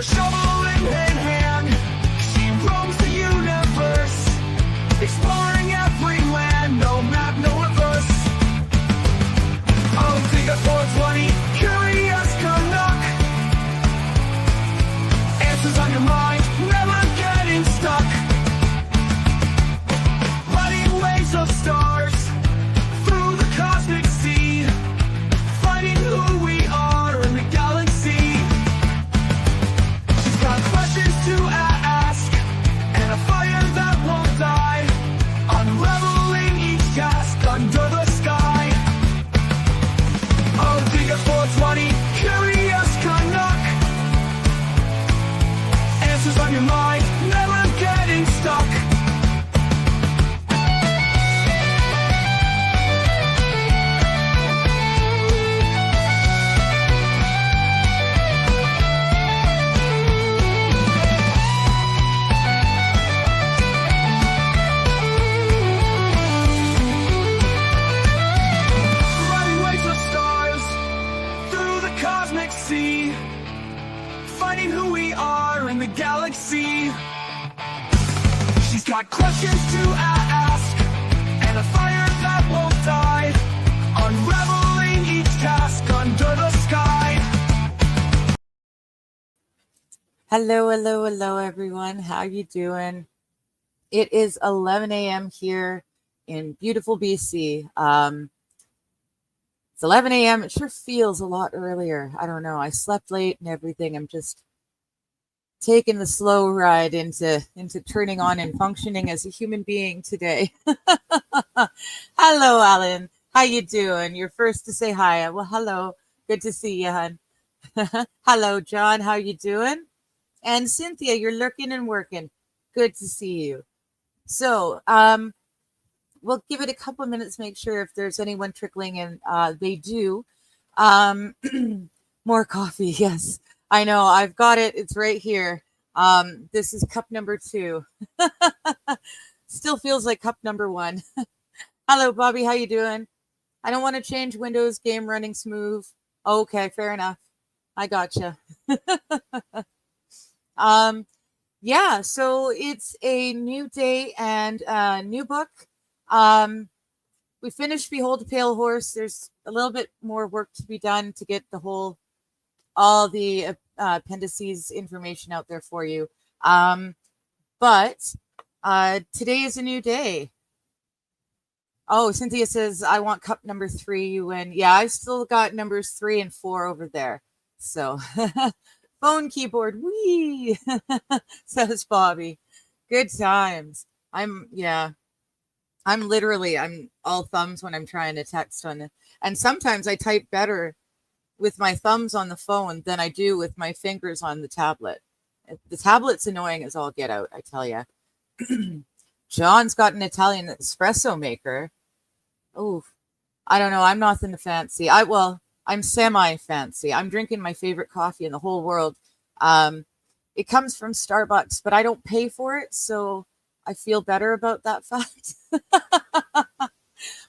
a shovel in hand, she roams the universe, exploring every land, no map, no reverse. Oh, think of 420, curious, come knock. Answers on your mind, never getting stuck. Riding waves of stars through the cosmic sea, finding who we are in the galaxy. She's got questions to ask and a fire that won't die, unraveling each task under the sky. Oh, think of 420, curious, come knock. Answers on your mind, never getting stuck. Riding waves of stars through the cosmic sea, finding who we are in the galaxy. She's got questions to ask and a fire that won't die, unraveling each task under the sky. Hello, everyone. How you doing? It is 11 a.m. here in beautiful BC. It's 11 a.m. It sure feels a lot earlier. I don't know. I slept late and everything. I'm just taking the slow ride into turning on and functioning as a human being today. Hello, Alan. How you doing? You're first to say hi. Well, hello. Good to see you, hon. Hello, John. How you doing? And Cynthia, you're lurking and working. Good to see you. So, we'll give it a couple of minutes, make sure if there's anyone trickling in. They do. More coffee, yes. I know, I've got it. It's right here. This is cup number 2. Still feels like cup number 1. Hello, Bobby. How you doing? I don't want to change Windows, game running smooth. Okay, fair enough. I gotcha. Yeah, so it's a new day and a new book. We finished Behold a Pale Horse. There's a little bit more work to be done to get all the appendices information out there for you. But today is a new day. Oh, Cynthia says, I want cup number 3. You win. Yeah, I've still got numbers 3 and 4 over there. So phone keyboard, wee, says Bobby. Good times. I'm all thumbs when I'm trying to text on it. And sometimes I type better with my thumbs on the phone than I do with my fingers on the tablet. The tablet's annoying as all get out, I tell you. John's got an Italian espresso maker. Oh, I don't know. I'm nothing fancy. I'm semi-fancy. I'm drinking my favorite coffee in the whole world. It comes from Starbucks, but I don't pay for it, so I feel better about that fact.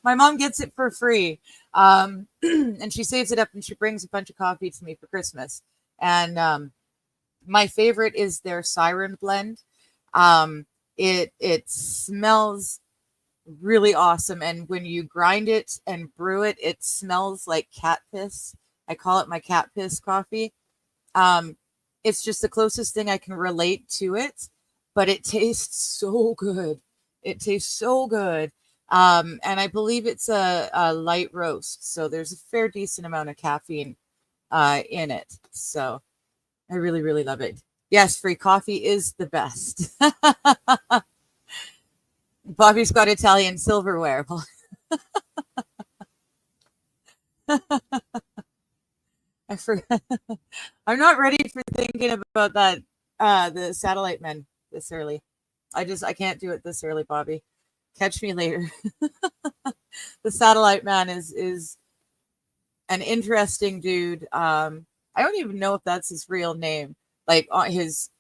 My mom gets it for free, and she saves it up, and she brings a bunch of coffee to me for Christmas. And my favorite is their Siren blend. It smells really awesome, and when you grind it and brew it, it smells like cat piss. I call it my cat piss coffee. It's just the closest thing I can relate to it, but it tastes so good. It tastes so good. And I believe it's a light roast, so there's a fair decent amount of caffeine in it. So I really, really love it. Yes, free coffee is the best. Bobby's got Italian silverware. I forgot. I'm not ready for thinking about that. The satellite men this early. I can't do it this early, Bobby. Catch me later. The satellite man is an interesting dude. I don't even know if that's his real name, like his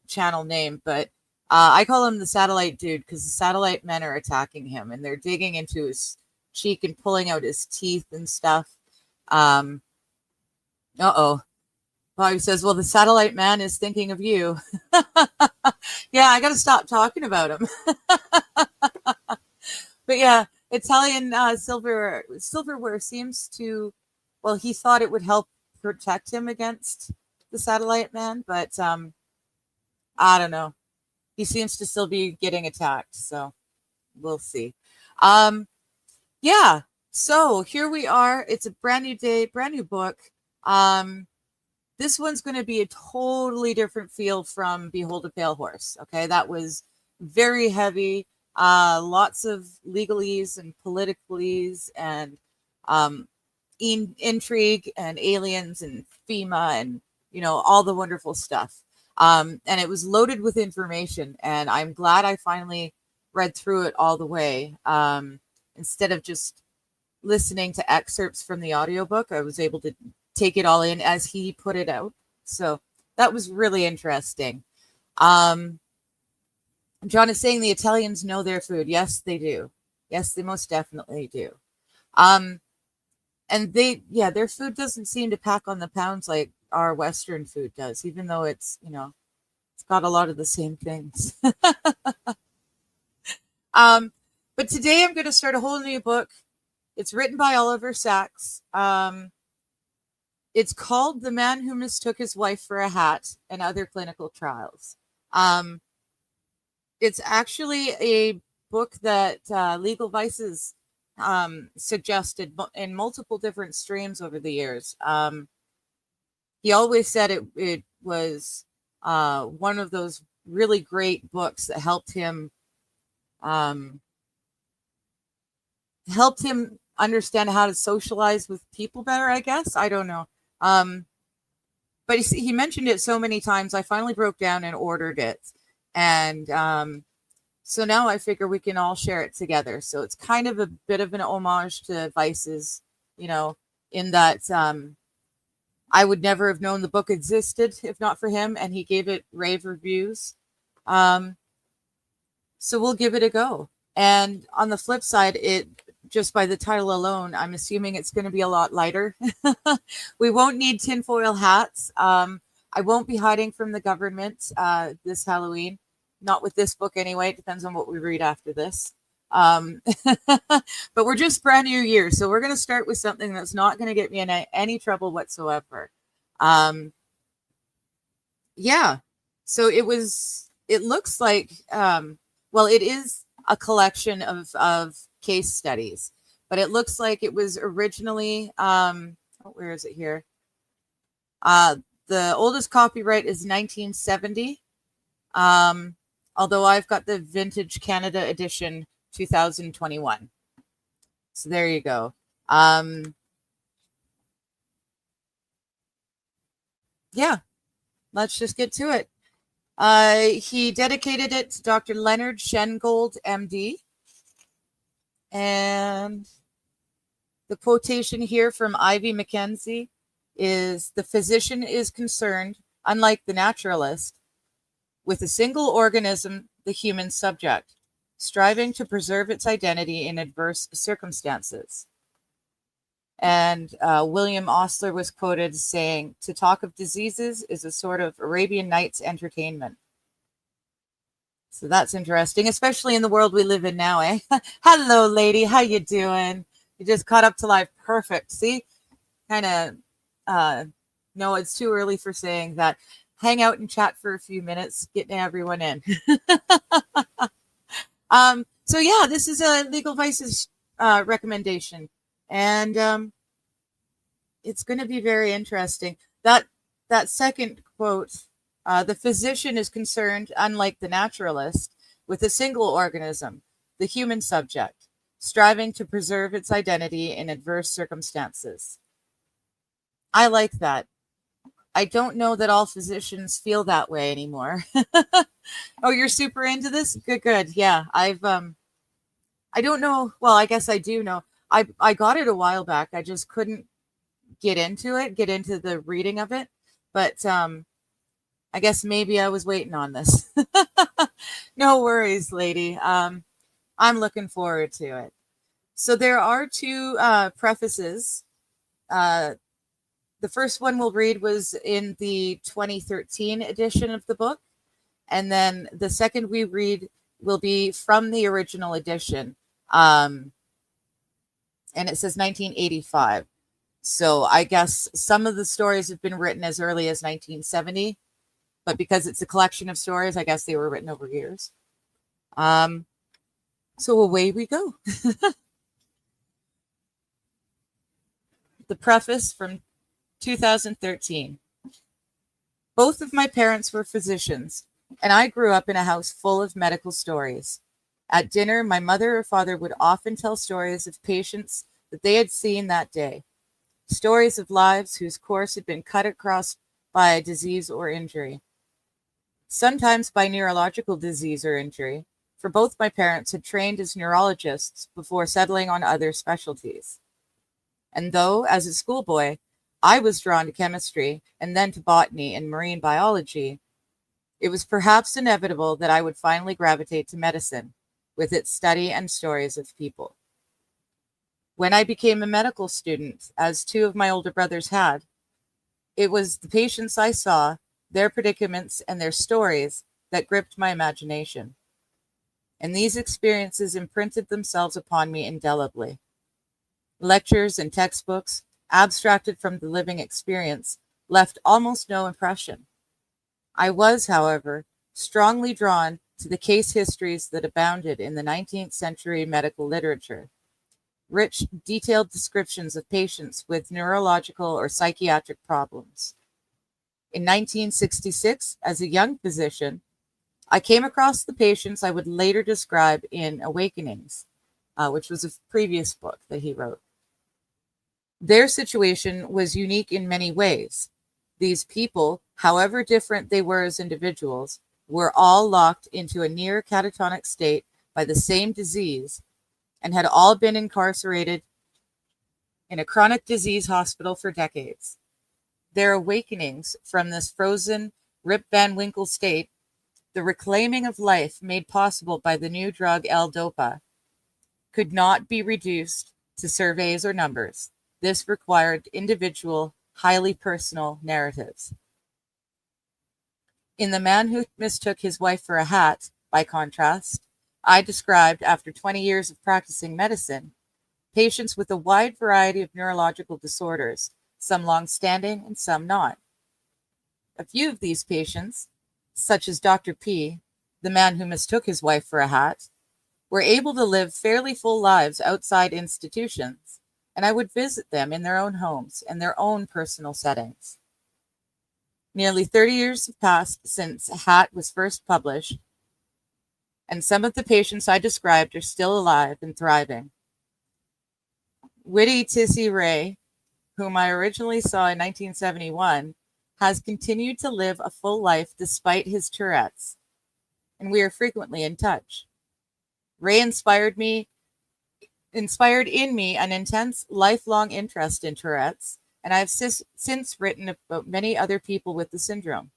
channel name, but I call him the satellite dude because the satellite men are attacking him and they're digging into his cheek and pulling out his teeth and stuff. Uh-oh. Bobby says, well, the satellite man is thinking of you. Yeah, I got to stop talking about him. But yeah, Italian silverware seems to, well, he thought it would help protect him against the satellite man, but I don't know. He seems to still be getting attacked, so we'll see. Um, yeah, so here we are. It's a brand new day, brand new book. This one's going to be a totally different feel from Behold a Pale Horse. Okay, that was very heavy, lots of legalese and politicalese and intrigue and aliens and FEMA and all the wonderful stuff. And it was loaded with information, and I'm glad I finally read through it all the way. Instead of just listening to excerpts from the audiobook, I was able to take it all in as he put it out. So that was really interesting. John is saying the Italians know their food. Yes, they do. Yes, they most definitely do. And their food doesn't seem to pack on the pounds like our Western food does, even though it's got a lot of the same things. But today I'm going to start a whole new book. It's written by Oliver Sacks. It's called The Man Who Mistook His Wife for a Hat and Other Clinical Trials. It's actually a book that Legal Vices suggested in multiple different streams over the years. He always said it was one of those really great books that helped him understand how to socialize with people better, I guess. I don't know. But he mentioned it so many times, I finally broke down and ordered it. And so now I figure we can all share it together. So it's kind of a bit of an homage to Vices, in that I would never have known the book existed if not for him, and he gave it rave reviews. So we'll give it a go. And on the flip side, just by the title alone, I'm assuming it's going to be a lot lighter. We won't need tinfoil hats. I won't be hiding from the government this Halloween. Not with this book anyway. It depends on what we read after this. But we're just brand new year. So we're going to start with something that's not going to get me in any trouble whatsoever. Yeah. So it looks like, it is a collection of case studies, but it looks like it was originally, where is it here? The oldest copyright is 1970. Although I've got the Vintage Canada edition 2021. So there you go. Yeah, let's just get to it. He dedicated it to Dr. Leonard Shengold, MD. And the quotation here from Ivy Mackenzie is, the physician is concerned, unlike the naturalist, with a single organism, the human subject, striving to preserve its identity in adverse circumstances. And William Osler was quoted saying, to talk of diseases is a sort of Arabian Nights entertainment. So that's interesting, especially in the world we live in now, eh? Hello, lady. How you doing? You just caught up to live. Perfect. See? Kind of, no, it's too early for saying that. Hang out and chat for a few minutes, getting everyone in. So yeah, this is a Legal Vices recommendation. And it's going to be very interesting. That second quote, the physician is concerned, unlike the naturalist, with a single organism, the human subject, striving to preserve its identity in adverse circumstances. I like that. I don't know that all physicians feel that way anymore. Oh, you're super into this? Good. Yeah, I don't know. Well, I guess I do know. I got it a while back. I just couldn't get into the reading of it. But I guess maybe I was waiting on this. No worries, lady. I'm looking forward to it. So there are two prefaces. The first one we'll read was in the 2013 edition of the book. And then the second we read will be from the original edition. And it says 1985. So I guess some of the stories have been written as early as 1970, but because it's a collection of stories, I guess they were written over years. So away we go. The preface from 2013. Both of my parents were physicians, and I grew up in a house full of medical stories. At dinner, my mother or father would often tell stories of patients that they had seen that day, stories of lives whose course had been cut across by disease or injury, sometimes by neurological disease or injury, for both my parents had trained as neurologists before settling on other specialties. And though, as a schoolboy, I was drawn to chemistry and then to botany and marine biology, it was perhaps inevitable that I would finally gravitate to medicine, with its study and stories of people. When I became a medical student, as two of my older brothers had, it was the patients I saw, their predicaments, and their stories that gripped my imagination. And these experiences imprinted themselves upon me indelibly. Lectures and textbooks, abstracted from the living experience, left almost no impression. I was, however, strongly drawn to the case histories that abounded in the 19th century medical literature. Rich, detailed descriptions of patients with neurological or psychiatric problems. In 1966, as a young physician, I came across the patients I would later describe in Awakenings, which was a previous book that he wrote. Their situation was unique in many ways. These people, however different they were as individuals, were all locked into a near catatonic state by the same disease and had all been incarcerated in a chronic disease hospital for decades. Their awakenings from this frozen Rip Van Winkle state, the reclaiming of life made possible by the new drug L-Dopa, could not be reduced to surveys or numbers. This required individual, highly personal narratives. In The Man Who Mistook His Wife for a Hat, by contrast, I described, after 20 years of practicing medicine, patients with a wide variety of neurological disorders, some long-standing and some not. A few of these patients, such as Dr. P, the man who mistook his wife for a hat, were able to live fairly full lives outside institutions, and I would visit them in their own homes and their own personal settings. Nearly 30 years have passed since Hat was first published, and some of the patients I described are still alive and thriving. Witty Tissy Ray, whom I originally saw in 1971, has continued to live a full life despite his Tourette's, and we are frequently in touch. Ray inspired in me an intense, lifelong interest in Tourette's, and I have since written about many other people with the syndrome,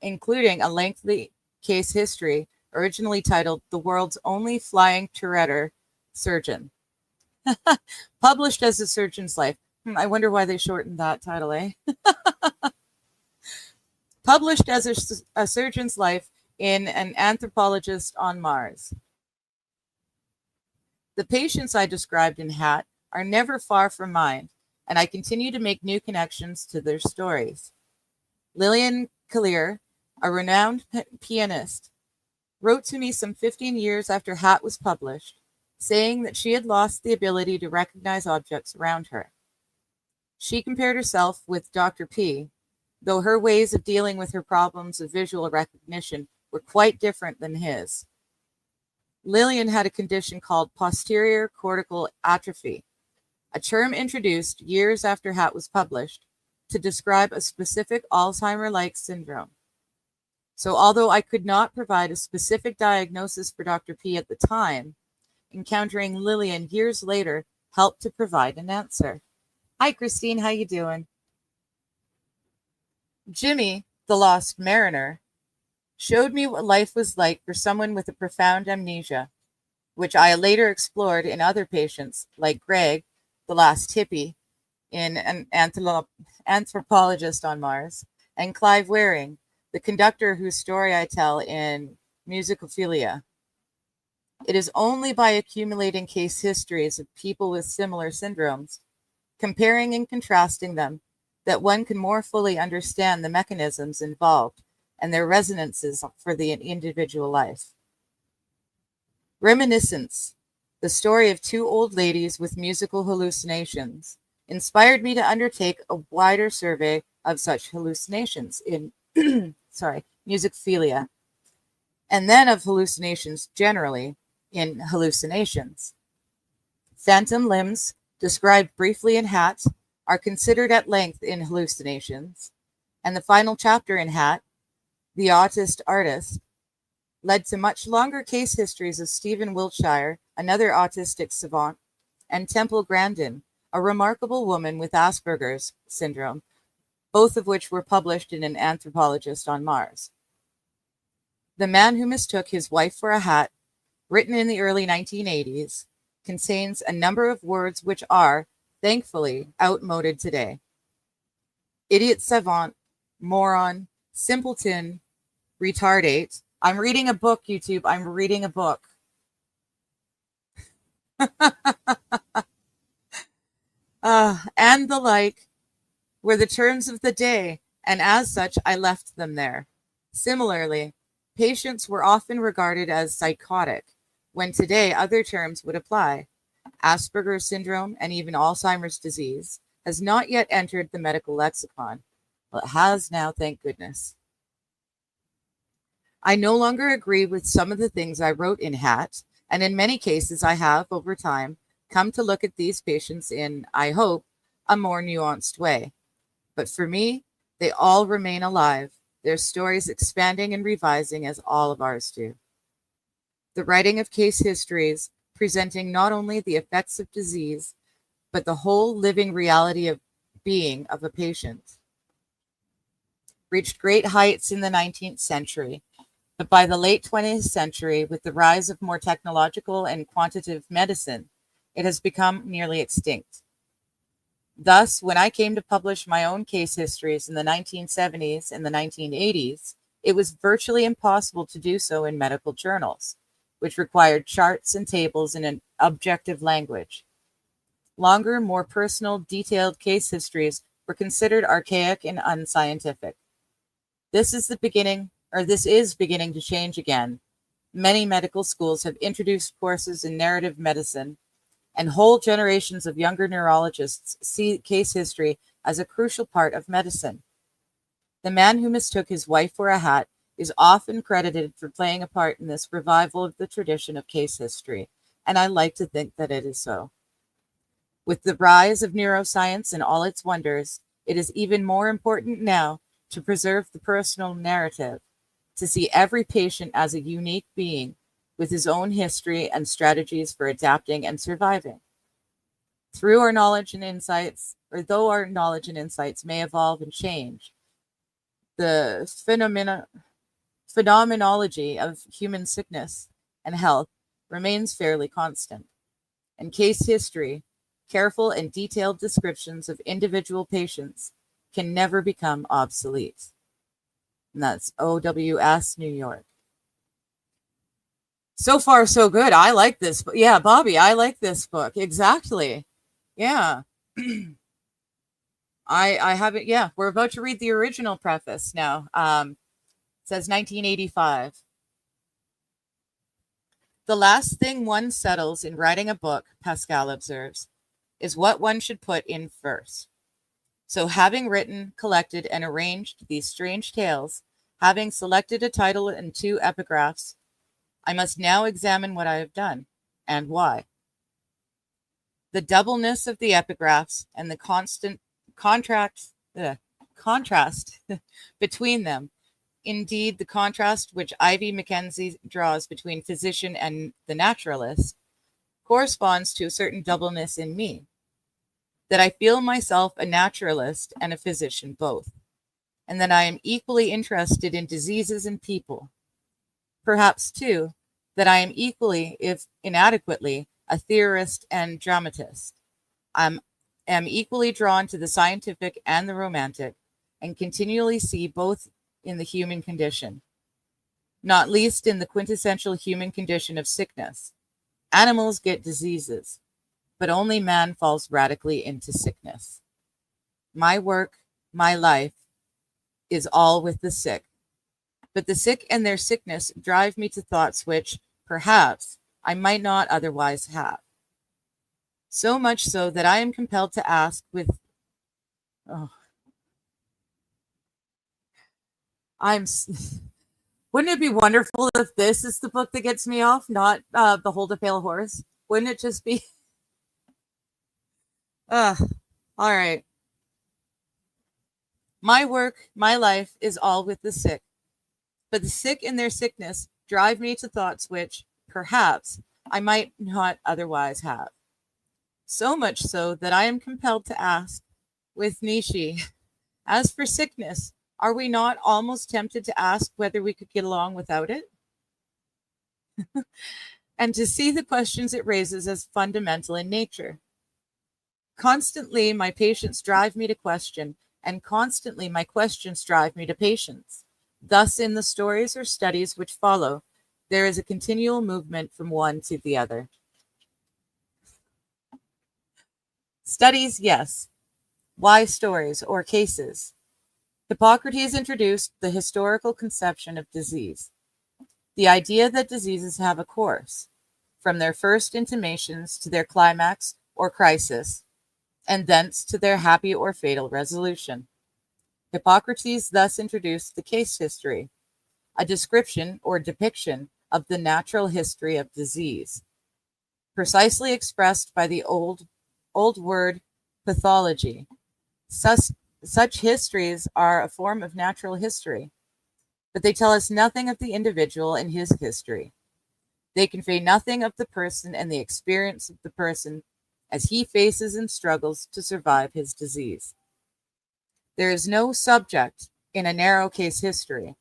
including a lengthy case history originally titled The World's Only Flying Tourette Surgeon, published as A Surgeon's Life. I wonder why they shortened that title, eh? Published as a Surgeon's Life in An Anthropologist on Mars. The patients I described in Hat are never far from mine, and I continue to make new connections to their stories. Lillian Collier, a renowned pianist, wrote to me some 15 years after Hat was published, saying that she had lost the ability to recognize objects around her. She compared herself with Dr. P, though her ways of dealing with her problems of visual recognition were quite different than his. Lillian had a condition called posterior cortical atrophy, a term introduced years after Hat was published to describe a specific Alzheimer-like syndrome. So although I could not provide a specific diagnosis for Dr. P at the time, encountering Lillian years later helped to provide an answer. Hi, Christine. How you doing? Jimmy, the Lost Mariner, showed me what life was like for someone with a profound amnesia, which I later explored in other patients like Greg, the last hippie, in An Anthropologist on Mars, and Clive Waring, the conductor whose story I tell in Musicophilia. It is only by accumulating case histories of people with similar syndromes, comparing and contrasting them, that one can more fully understand the mechanisms involved and their resonances for the individual life. Reminiscence, the story of two old ladies with musical hallucinations, inspired me to undertake a wider survey of such hallucinations in Musicophilia, and then of hallucinations generally in Hallucinations. Phantom limbs, described briefly in Hat, are considered at length in Hallucinations, and the final chapter in Hat, The Autist Artist, led to much longer case histories of Stephen Wiltshire, another autistic savant, and Temple Grandin, a remarkable woman with Asperger's syndrome, both of which were published in An Anthropologist on Mars. The Man Who Mistook His Wife for a Hat, written in the early 1980s, contains a number of words which are, thankfully, outmoded today. Idiot savant, moron, simpleton, retardate. I'm reading a book, YouTube. I'm reading a book. And the like were the terms of the day, and as such, I left them there. Similarly, patients were often regarded as psychotic, when today other terms would apply. Asperger's syndrome and even Alzheimer's disease has not yet entered the medical lexicon. Well, it has now, thank goodness. I no longer agree with some of the things I wrote in Hat, and in many cases I have, over time, come to look at these patients in, I hope, a more nuanced way. But for me, they all remain alive, their stories expanding and revising as all of ours do. The writing of case histories, presenting not only the effects of disease, but the whole living reality of being of a patient, reached great heights in the 19th century, but by the late 20th century, with the rise of more technological and quantitative medicine, it has become nearly extinct. Thus, when I came to publish my own case histories in the 1970s and the 1980s, it was virtually impossible to do so in medical journals, which required charts and tables in an objective language. Longer, more personal, detailed case histories were considered archaic and unscientific. This is beginning to change again. Many medical schools have introduced courses in narrative medicine, and whole generations of younger neurologists see case history as a crucial part of medicine. The Man Who Mistook His Wife for a Hat is often credited for playing a part in this revival of the tradition of case history, and I like to think that it is so. With the rise of neuroscience and all its wonders, it is even more important now to preserve the personal narrative, to see every patient as a unique being with his own history and strategies for adapting and surviving. Though our knowledge and insights may evolve and change, the phenomenology of human sickness and health remains fairly constant. And case history, careful and detailed descriptions of individual patients, can never become obsolete. And that's OWS, New York. So far, so good. I like this. Yeah, Bobby, I like this book. Exactly. Yeah. I haven't. Yeah, we're about to read the original preface now. It says 1985. The last thing one settles in writing a book, Pascal observes, is what one should put in first. So having written, collected, and arranged these strange tales, having selected a title and 2 epigraphs, I must now examine what I have done, and why. The doubleness of the epigraphs and the constant contrast between them, indeed the contrast which Ivy Mackenzie draws between physician and the naturalist, corresponds to a certain doubleness in me, that I feel myself a naturalist and a physician both, and that I am equally interested in diseases and people. Perhaps, too, that I am equally, if inadequately, a theorist and dramatist. I'm am equally drawn to the scientific and the romantic, and continually see both in the human condition, not least in the quintessential human condition of sickness. Animals get diseases, but only man falls radically into sickness. My work, my life, is all with the sick. But the sick and their sickness drive me to thoughts which, perhaps, I might not otherwise have. So much so that I am compelled to ask with, oh, I'm, wouldn't it be wonderful if this is the book that gets me off, not Behold a Pale Horse? Wouldn't it just be? All right. My work, my life is all with the sick. But the sick in their sickness drive me to thoughts which, perhaps, I might not otherwise have. So much so that I am compelled to ask with Nietzsche, as for sickness, are we not almost tempted to ask whether we could get along without it? And to see the questions it raises as fundamental in nature. Constantly, my patients drive me to question, and constantly, my questions drive me to patience. Thus, in the stories or studies which follow, there is a continual movement from one to the other. Studies, yes. Why stories or cases? Hippocrates introduced the historical conception of disease, the idea that diseases have a course, from their first intimations to their climax or crisis, and thence to their happy or fatal resolution. Hippocrates thus introduced the case history, a description or depiction of the natural history of disease, precisely expressed by the old word pathology. Such histories are a form of natural history, but they tell us nothing of the individual and his history. They convey nothing of the person and the experience of the person as he faces and struggles to survive his disease. There is no subject in a narrow case history.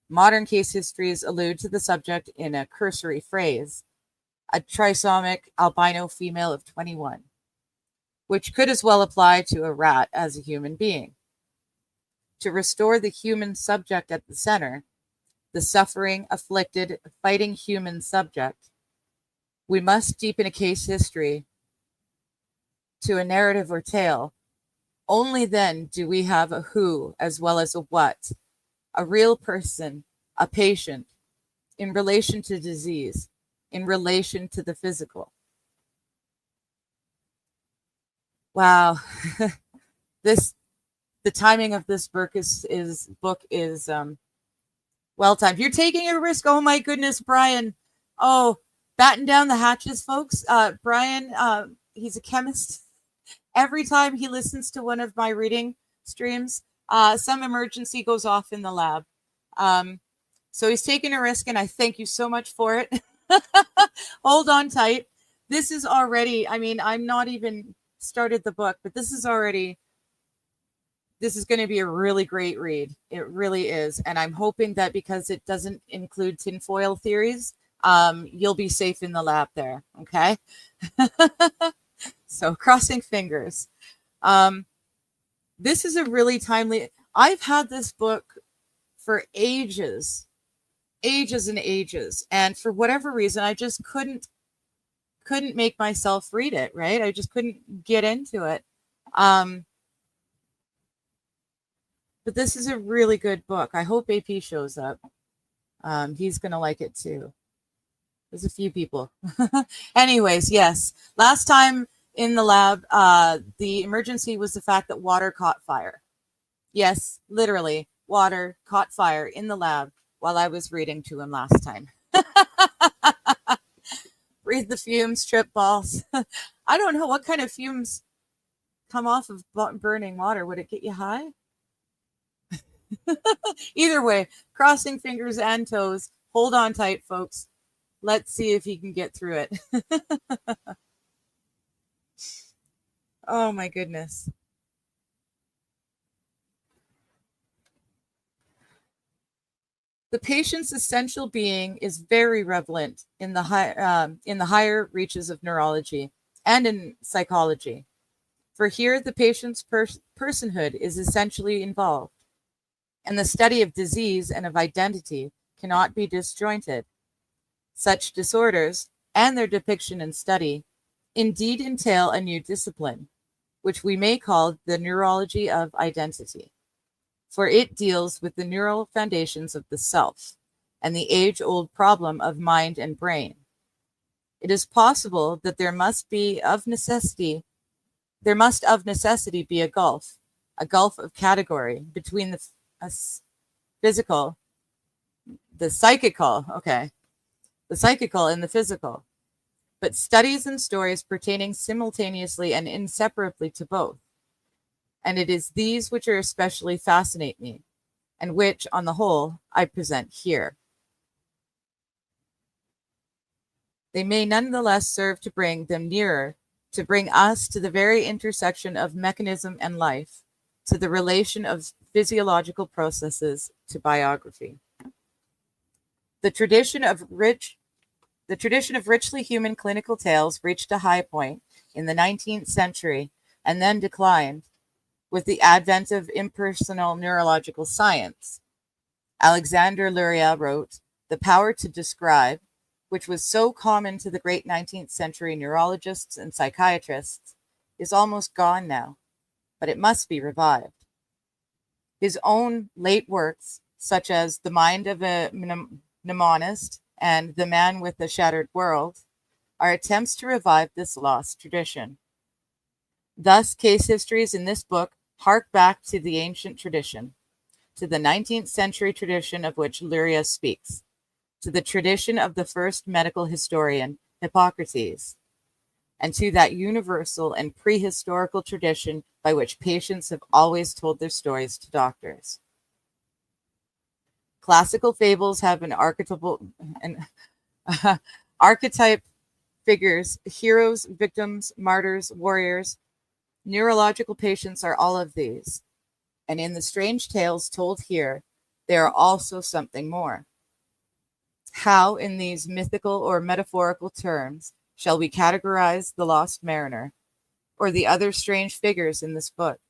Modern case histories allude to the subject in a cursory phrase, a trisomic albino female of 21, which could as well apply to a rat as a human being. To restore the human subject at the center, the suffering, afflicted, fighting human subject, we must deepen a case history to a narrative or tale. Only then do we have a who as well as a what, a real person, a patient, in relation to disease, in relation to the physical. Wow. The timing of this book is well timed. You're taking a risk. Oh my goodness, Brian. Oh, batten down the hatches, folks. Brian, he's a chemist. Every time he listens to one of my reading streams, some emergency goes off in the lab. So he's taking a risk, and I thank you so much for it. Hold on tight. This is already, I mean, I'm not even started the book, but this is going to be a really great read. It really is. And I'm hoping that because it doesn't include tinfoil theories, you'll be safe in the lab there. Okay. So crossing fingers. This is a really timely, I've had this book for ages and ages. And for whatever reason, I just couldn't make myself read it, right? I just couldn't get into it. But this is a really good book. I hope AP shows up. He's going to like it too. There's a few people. Anyways, yes. Last time in the lab, the emergency was the fact that water caught fire. Yes, literally, water caught fire in the lab while I was reading to him last time. Breathe the fumes, trip balls. I don't know what kind of fumes come off of burning water. Would it get you high? Either way, crossing fingers and toes. Hold on tight, folks. Let's see if he can get through it. Oh my goodness. The patient's essential being is very relevant in the higher reaches of neurology and in psychology. For here the patient's personhood is essentially involved, and the study of disease and of identity cannot be disjointed. Such disorders, and their depiction and study, indeed entail a new discipline, which we may call the neurology of identity, for it deals with the neural foundations of the self and the age-old problem of mind and brain. It is possible that there must of necessity be a gulf of category between physical, the psychical and the physical, but studies and stories pertaining simultaneously and inseparably to both. And it is these which are especially fascinate me, and which, on the whole, I present here. They may nonetheless serve to bring them nearer, to bring us to the very intersection of mechanism and life, to the relation of physiological processes to biography. The tradition of richly human clinical tales reached a high point in the 19th century and then declined with the advent of impersonal neurological science. Alexander Luria wrote, "The power to describe, which was so common to the great 19th century neurologists and psychiatrists, is almost gone now, but it must be revived." His own late works, such as The Mind of a Mnemonist and The Man with the Shattered World, are attempts to revive this lost tradition. Thus, case histories in this book hark back to the ancient tradition, to the 19th century tradition of which Luria speaks, to the tradition of the first medical historian, Hippocrates, and to that universal and prehistorical tradition by which patients have always told their stories to doctors. Classical fables have an archetype figures, heroes, victims, martyrs, warriors. Neurological patients are all of these, and in the strange tales told here, they are also something more. How, in these mythical or metaphorical terms, shall we categorize the lost mariner, or the other strange figures in this book?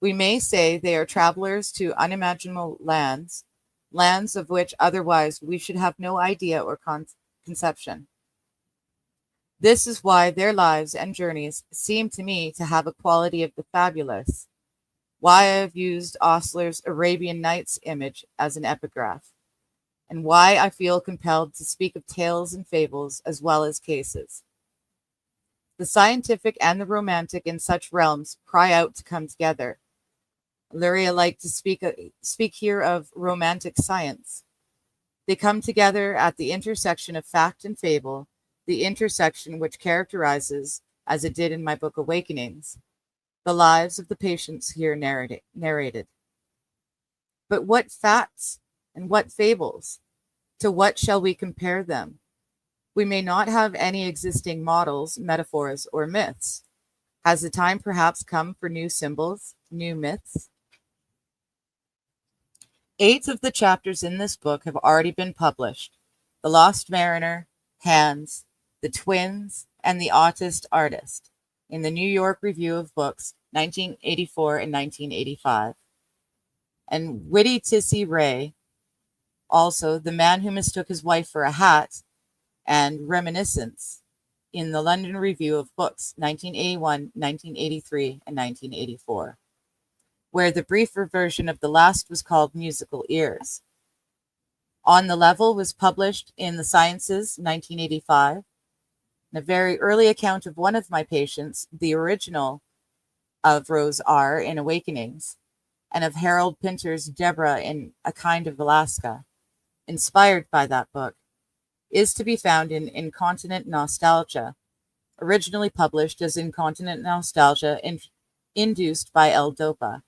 We may say they are travelers to unimaginable lands, lands of which otherwise we should have no idea or conception. This is why their lives and journeys seem to me to have a quality of the fabulous, why I have used Osler's Arabian Nights image as an epigraph, and why I feel compelled to speak of tales and fables as well as cases. The scientific and the romantic in such realms cry out to come together. Luria liked to speak here of romantic science. They come together at the intersection of fact and fable, the intersection which characterizes, as it did in my book Awakenings, the lives of the patients here narrated. But what facts and what fables? To what shall we compare them? We may not have any existing models, metaphors, or myths. Has the time perhaps come for new symbols, new myths? 8 of the chapters in this book have already been published: The Lost Mariner, Hands, The Twins, and The Autist Artist, in the New York Review of Books, 1984 and 1985. And Witty Tissy Ray, also The Man Who Mistook His Wife for a Hat, and Reminiscence, in the London Review of Books, 1981, 1983, and 1984, where the briefer version of the last was called Musical Ears. On the Level was published in the Sciences, 1985, and a very early account of one of my patients, the original of Rose R. in Awakenings, and of Harold Pinter's Deborah in A Kind of Alaska, inspired by that book, is to be found in Incontinent Nostalgia, originally published as Incontinent Nostalgia Induced by L-Dopa,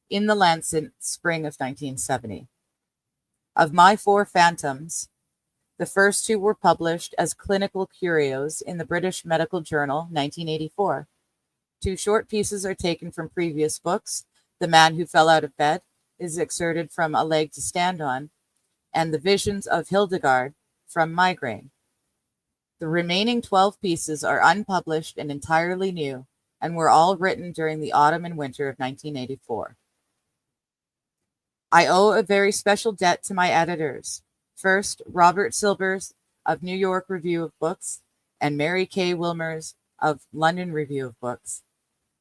in the Lancet, spring of 1970. Of my 4 phantoms, the first 2 were published as Clinical Curios in the British Medical Journal, 1984. 2 short pieces are taken from previous books. The Man Who Fell Out of Bed is excerpted from A Leg to Stand On, and The Visions of Hildegard from Migraine. The remaining 12 pieces are unpublished and entirely new, and were all written during the autumn and winter of 1984. I owe a very special debt to my editors. First, Robert Silbers of New York Review of Books and Mary Kay Wilmers of London Review of Books.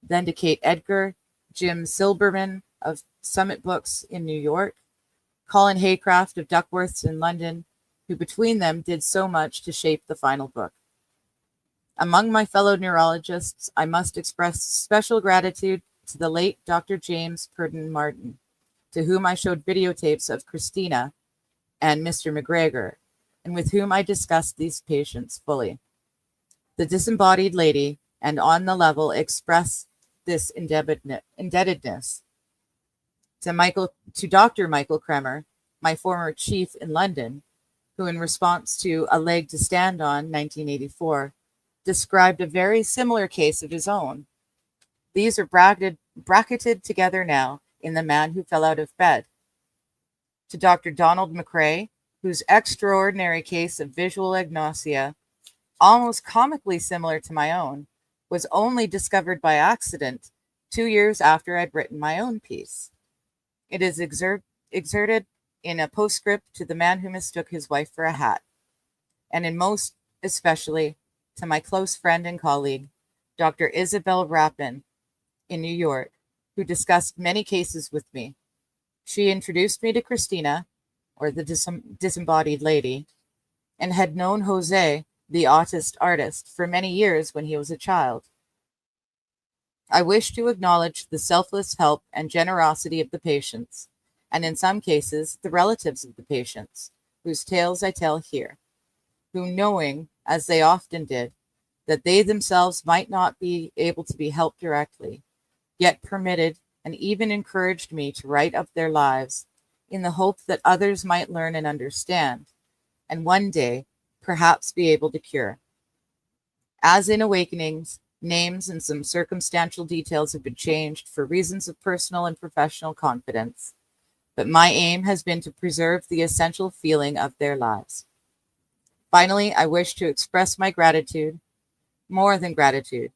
Then to Kate Edgar, Jim Silberman of Summit Books in New York, Colin Haycraft of Duckworth's in London, who between them did so much to shape the final book. Among my fellow neurologists, I must express special gratitude to the late Dr. James Purdon Martin, to whom I showed videotapes of Christina and Mr. McGregor, and with whom I discussed these patients fully. The disembodied lady and on the level express this indebtedness to Dr. Michael Kremer, my former chief in London, who in response to A Leg to Stand On, 1984, described a very similar case of his own. These are bracketed together now in The Man Who Fell Out of Bed. To Dr. Donald McRae, whose extraordinary case of visual agnosia, almost comically similar to my own, was only discovered by accident 2 years after I'd written my own piece. It is exerted in a postscript to The Man Who Mistook His Wife for a Hat, and in most especially to my close friend and colleague, Dr. Isabel Rappin in New York, who discussed many cases with me. She introduced me to Christina, or the disembodied lady, and had known Jose, the autist artist, for many years when he was a child. I wish to acknowledge the selfless help and generosity of the patients, and in some cases, the relatives of the patients, whose tales I tell here, who, knowing, as they often did, that they themselves might not be able to be helped directly, yet permitted and even encouraged me to write up their lives in the hope that others might learn and understand, and one day perhaps be able to cure. As in Awakenings, names and some circumstantial details have been changed for reasons of personal and professional confidence, but my aim has been to preserve the essential feeling of their lives. Finally, I wish to express my gratitude, more than gratitude,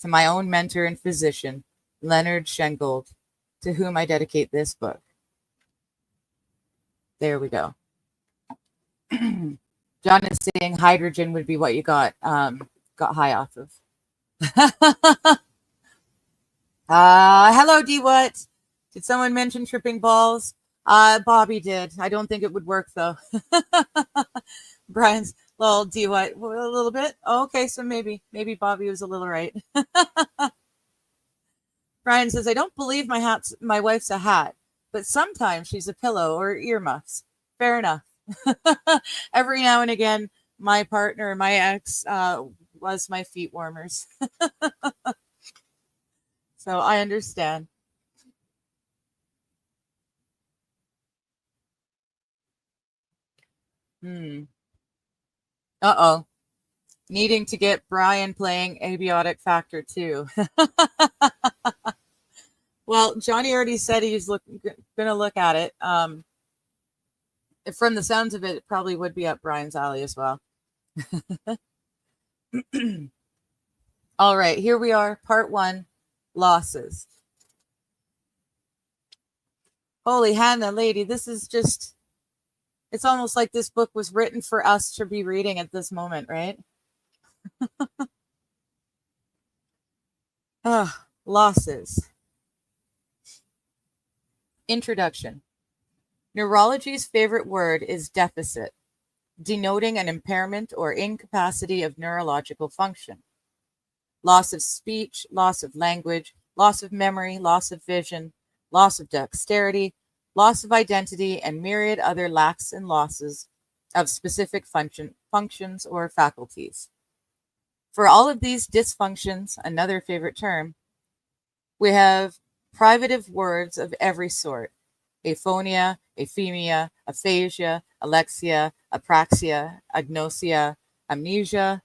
to my own mentor and physician, Leonard Schengold, to whom I dedicate this book. There we go. John is saying hydrogen would be what you got high off of. Hello, D-What. Did someone mention tripping balls? Bobby did. I don't think it would work, though. Brian's little D-What. A little bit? Oh, okay, so maybe Bobby was a little right. Brian says, I don't believe my wife's a hat, but sometimes she's a pillow or earmuffs. Fair enough. Every now and again, my partner, my ex, was my feet warmers. So I understand. Uh-oh. Needing to get Brian playing Abiotic Factor 2. Well, Johnny already said he's going to look at it. From the sounds of it, it probably would be up Brian's alley as well. All right, here we are, part 1, losses. Holy Hannah, lady, this is just, it's almost like this book was written for us to be reading at this moment, right? Losses. Introduction. Neurology's favorite word is deficit, denoting an impairment or incapacity of neurological function. Loss of speech, loss of language, loss of memory, loss of vision, loss of dexterity, loss of identity, and myriad other lacks and losses of specific functions or faculties. For all of these dysfunctions, another favorite term, we have privative words of every sort: aphonia, aphemia, aphasia, alexia, apraxia, agnosia, amnesia,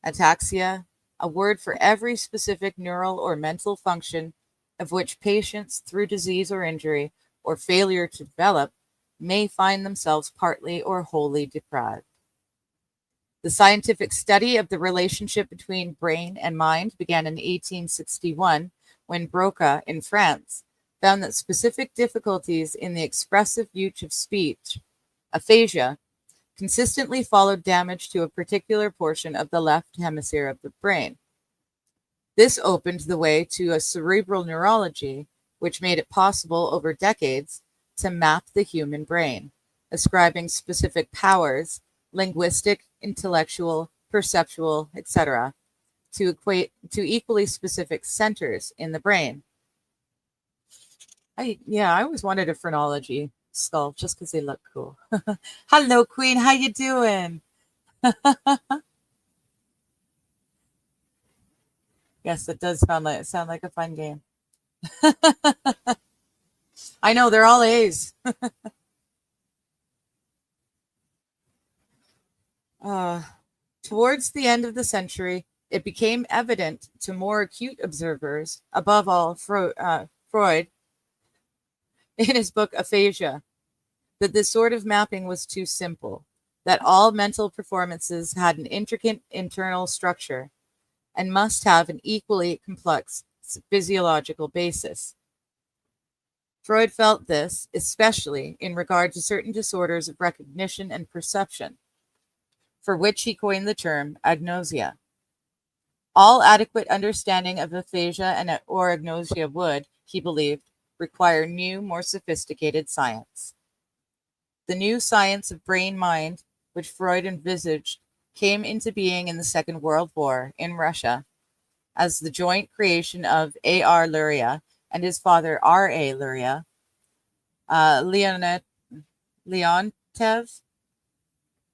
ataxia, a word for every specific neural or mental function of which patients, through disease or injury or failure to develop, may find themselves partly or wholly deprived. The scientific study of the relationship between brain and mind began in 1861 when Broca in France found that specific difficulties in the expressive use of speech, aphasia, consistently followed damage to a particular portion of the left hemisphere of the brain. This opened the way to a cerebral neurology, which made it possible over decades to map the human brain, ascribing specific powers, linguistic, intellectual, perceptual, etc., to equate to equally specific centers in the brain. I always wanted a phrenology skull just because they look cool. Hello, Queen. How you doing? Yes, it does sound like a fun game. I know they're all A's. Towards the end of the century, it became evident to more acute observers, above all Freud, in his book Aphasia, that this sort of mapping was too simple, that all mental performances had an intricate internal structure and must have an equally complex physiological basis. Freud felt this, especially in regard to certain disorders of recognition and perception, for which he coined the term agnosia. All adequate understanding of aphasia or agnosia would, he believed, require new, more sophisticated science. The new science of brain-mind, which Freud envisaged, came into being in the Second World War in Russia as the joint creation of A.R. Luria and his father R.A. Luria, Leontev,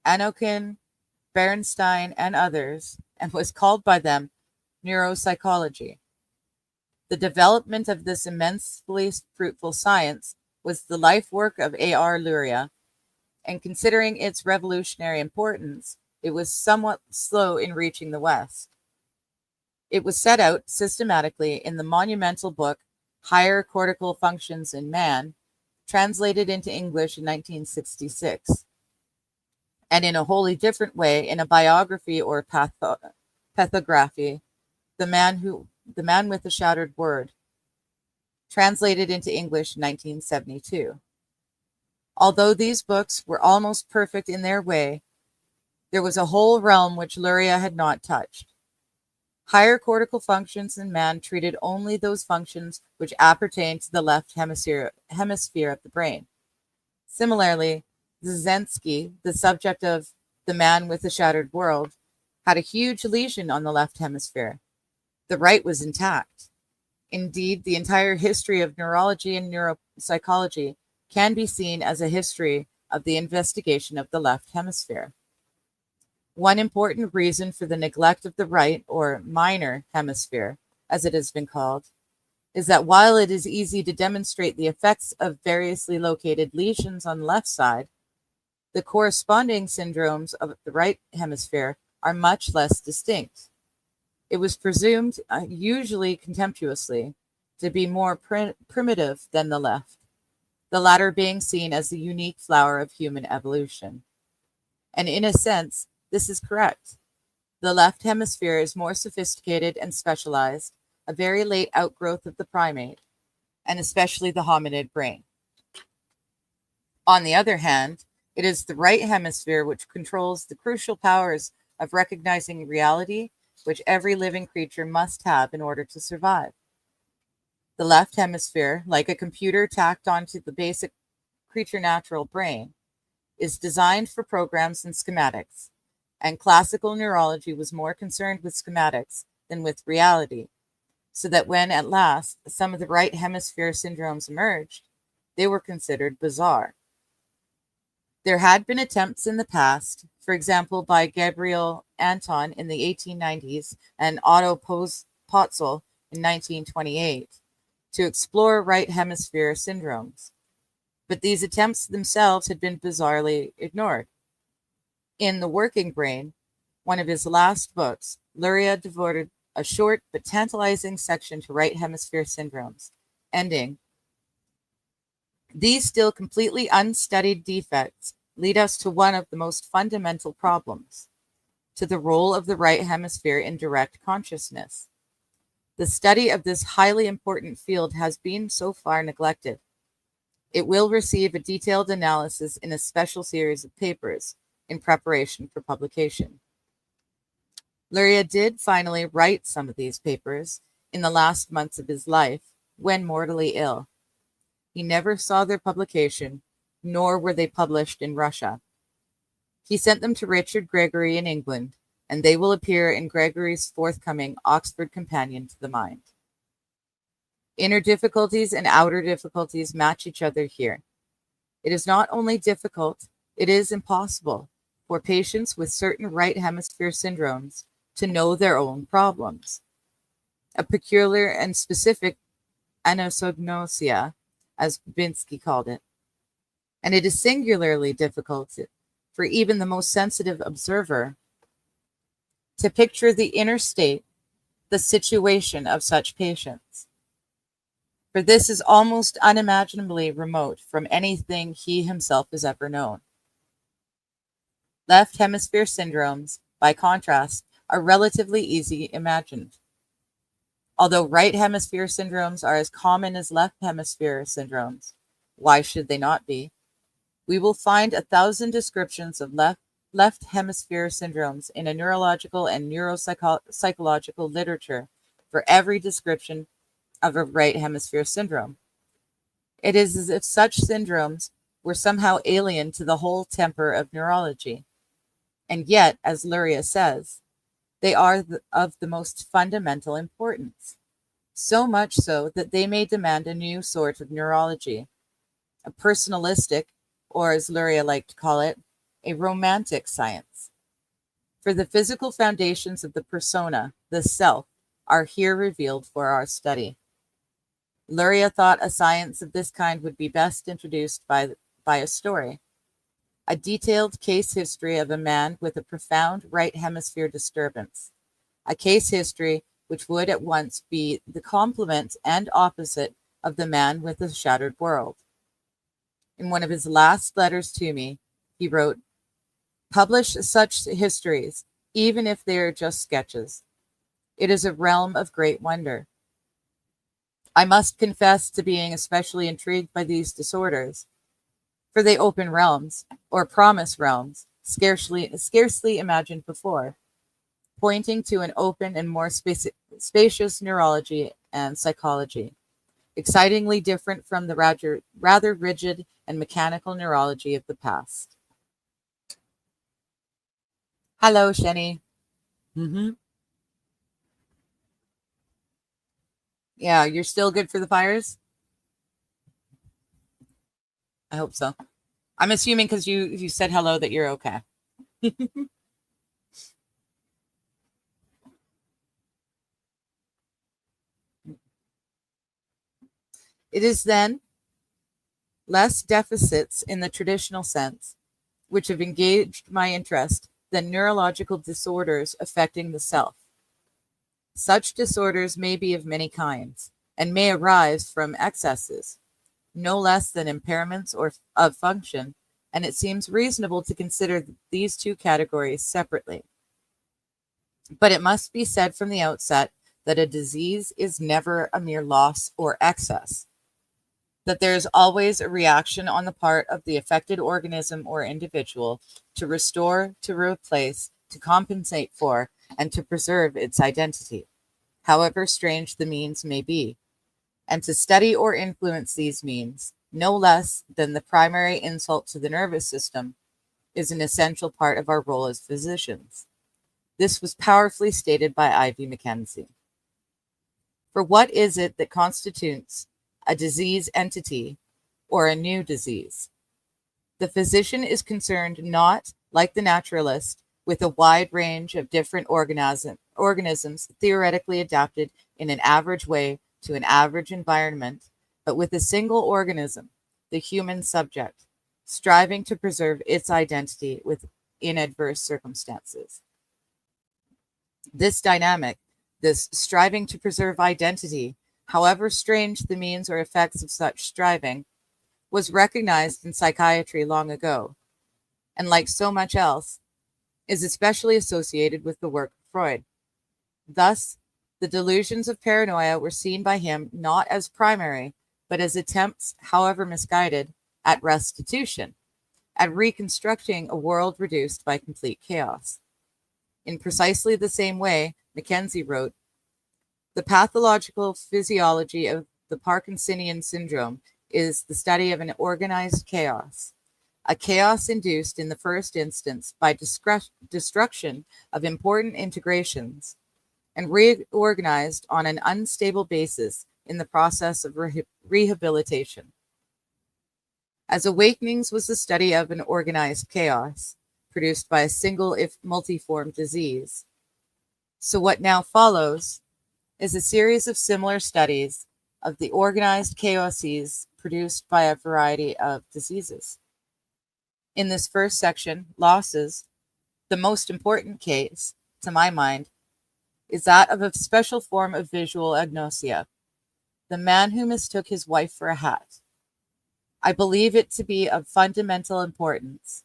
Anokin, Bernstein, and others, and was called by them neuropsychology. The development of this immensely fruitful science was the life work of A.R. Luria, and considering its revolutionary importance, it was somewhat slow in reaching the West. It was set out systematically in the monumental book Higher Cortical Functions in Man, translated into English in 1966, and in a wholly different way in a biography or pathography, The Man with the Shattered Word, translated into English in 1972. Although these books were almost perfect in their way, there was a whole realm which Luria had not touched. Higher cortical functions in man treated only those functions which appertain to the left hemisphere of the brain. Similarly, Zizensky, the subject of The Man with the Shattered World, had a huge lesion on the left hemisphere. The right was intact. Indeed, the entire history of neurology and neuropsychology can be seen as a history of the investigation of the left hemisphere. One important reason for the neglect of the right, or minor hemisphere, as it has been called, is that while it is easy to demonstrate the effects of variously located lesions on the left side, the corresponding syndromes of the right hemisphere are much less distinct. It was presumed, usually contemptuously, to be more primitive than the left, the latter being seen as the unique flower of human evolution. And in a sense, this is correct. The left hemisphere is more sophisticated and specialized, a very late outgrowth of the primate, and especially the hominid brain. On the other hand, it is the right hemisphere which controls the crucial powers of recognizing reality, which every living creature must have in order to survive. The left hemisphere, like a computer tacked onto the basic creature natural brain, is designed for programs and schematics, and classical neurology was more concerned with schematics than with reality, so that when at last some of the right hemisphere syndromes emerged, they were considered bizarre. There had been attempts in the past, for example by Gabriel Anton in the 1890s and Otto Potzel in 1928, to explore right hemisphere syndromes, but these attempts themselves had been bizarrely ignored. In The Working Brain, one of his last books, Luria devoted a short but tantalizing section to right hemisphere syndromes, ending, "These still completely unstudied defects lead us to one of the most fundamental problems. to the role of the right hemisphere in direct consciousness. The study of this highly important field has been so far neglected. It will receive a detailed analysis in a special series of papers in preparation for publication. Luria did finally write some of these papers in the last months of his life when mortally ill. He never saw their publication, nor were they published in Russia. He sent them to Richard Gregory in England, and they will appear in Gregory's forthcoming Oxford Companion to the Mind. Inner difficulties and outer difficulties match each other here. It is not only difficult, it is impossible for patients with certain right hemisphere syndromes to know their own problems. A peculiar and specific anosognosia, as Babinski called it. And it is singularly difficult for even the most sensitive observer to picture the inner state, the situation of such patients. For this is almost unimaginably remote from anything he himself has ever known. Left hemisphere syndromes, by contrast, are relatively easy imagined. Although right hemisphere syndromes are as common as left hemisphere syndromes, why should they not be? We will find 1,000 descriptions of left hemisphere syndromes in a neurological and neuropsychological literature for every description of a right hemisphere syndrome. It is as if such syndromes were somehow alien to the whole temper of neurology. And yet, as Luria says, they are of the most fundamental importance, so much so that they may demand a new sort of neurology, a personalistic, or as Luria liked to call it, a romantic science. For the physical foundations of the persona, the self, are here revealed for our study. Luria thought a science of this kind would be best introduced by a story, a detailed case history of a man with a profound right hemisphere disturbance, a case history which would at once be the complement and opposite of the man with the shattered world. In one of his last letters to me, he wrote, "Publish such histories, even if they are just sketches. It is a realm of great wonder. I must confess to being especially intrigued by these disorders, for they open realms, or promise realms, scarcely imagined before, pointing to an open and more spacious neurology and psychology, excitingly different from the rather rigid and mechanical neurology of the past." Hello, Shenny. Yeah, you're still good for the fires? I hope so. I'm assuming because you said hello that you're okay. It is then less deficits in the traditional sense which have engaged my interest than neurological disorders affecting the self. Such disorders may be of many kinds and may arise from excesses, no less than impairments of function, and it seems reasonable to consider these two categories separately. But it must be said from the outset that a disease is never a mere loss or excess, that there is always a reaction on the part of the affected organism or individual to restore, to replace, to compensate for, and to preserve its identity, however strange the means may be, and to study or influence these means, no less than the primary insult to the nervous system, is an essential part of our role as physicians. This was powerfully stated by Ivy Mackenzie. For what is it that constitutes a disease entity or a new disease? The physician is concerned not, like the naturalist, with a wide range of different organisms theoretically adapted in an average way to an average environment, but with a single organism, the human subject, striving to preserve its identity in adverse circumstances. This dynamic, this striving to preserve identity, however strange the means or effects of such striving, was recognized in psychiatry long ago, and like so much else, is especially associated with the work of Freud. Thus, the delusions of paranoia were seen by him not as primary, but as attempts, however misguided, at restitution, at reconstructing a world reduced by complete chaos. In precisely the same way, Mackenzie wrote, the pathological physiology of the Parkinsonian syndrome is the study of an organized chaos, a chaos induced in the first instance by destruction of important integrations and reorganized on an unstable basis in the process of rehabilitation. As Awakenings was the study of an organized chaos produced by a single if multiform disease, so what now follows is a series of similar studies of the organized chaoses produced by a variety of diseases. In this first section, losses, the most important case, to my mind, is that of a special form of visual agnosia, the man who mistook his wife for a hat. I believe it to be of fundamental importance.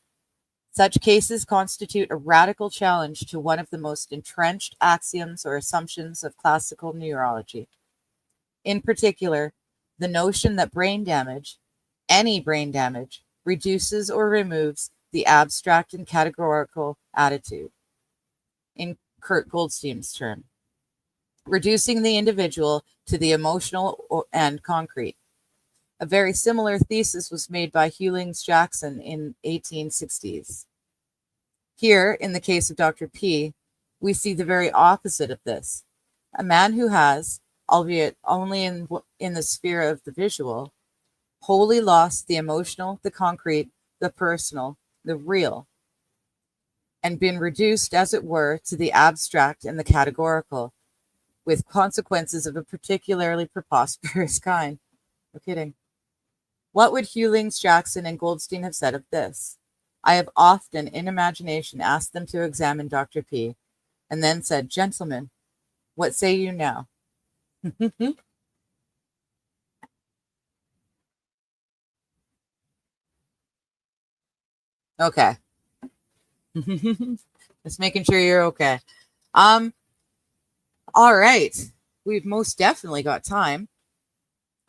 Such cases constitute a radical challenge to one of the most entrenched axioms or assumptions of classical neurology. In particular, the notion that brain damage, any brain damage, reduces or removes the abstract and categorical attitude. In Kurt Goldstein's term, reducing the individual to the emotional and concrete. A very similar thesis was made by Hewlings-Jackson in 1860s. Here, in the case of Dr. P, we see the very opposite of this. A man who has, albeit only in the sphere of the visual, wholly lost the emotional, the concrete, the personal, the real, and been reduced, as it were, to the abstract and the categorical, with consequences of a particularly preposterous kind. No kidding. What would Hewlings-Jackson and Goldstein have said of this? I have often, in imagination, asked them to examine Dr. P, and then said, gentlemen, what say you now? Okay. Just making sure you're okay. All right. We've most definitely got time.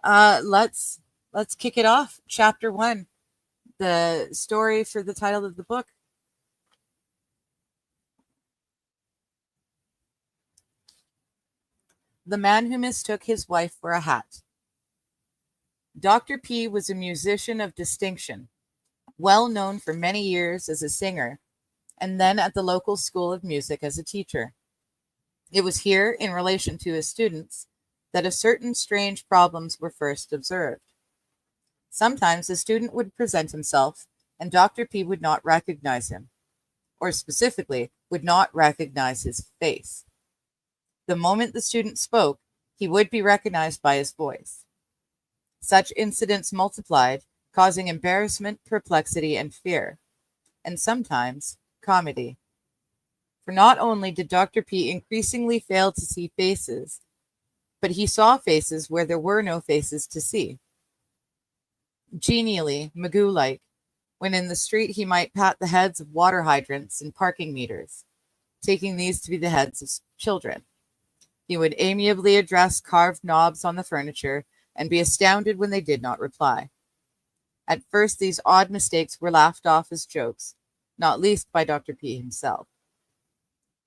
Let's kick it off. Chapter 1. The story for the title of the book. The Man Who Mistook His Wife for a Hat. Dr. P was a musician of distinction, well known for many years as a singer, and then at the local school of music as a teacher. It was here, in relation to his students, that a certain strange problems were first observed. Sometimes a student would present himself, and Dr. P would not recognize him, or specifically, would not recognize his face. The moment the student spoke, he would be recognized by his voice. Such incidents multiplied, causing embarrassment, perplexity, and fear, and sometimes comedy. For not only did Dr. P increasingly fail to see faces, but he saw faces where there were no faces to see. Genially, Magoo-like, when in the street he might pat the heads of water hydrants and parking meters, taking these to be the heads of children. He would amiably address carved knobs on the furniture and be astounded when they did not reply. At first, these odd mistakes were laughed off as jokes, not least by Dr. P himself.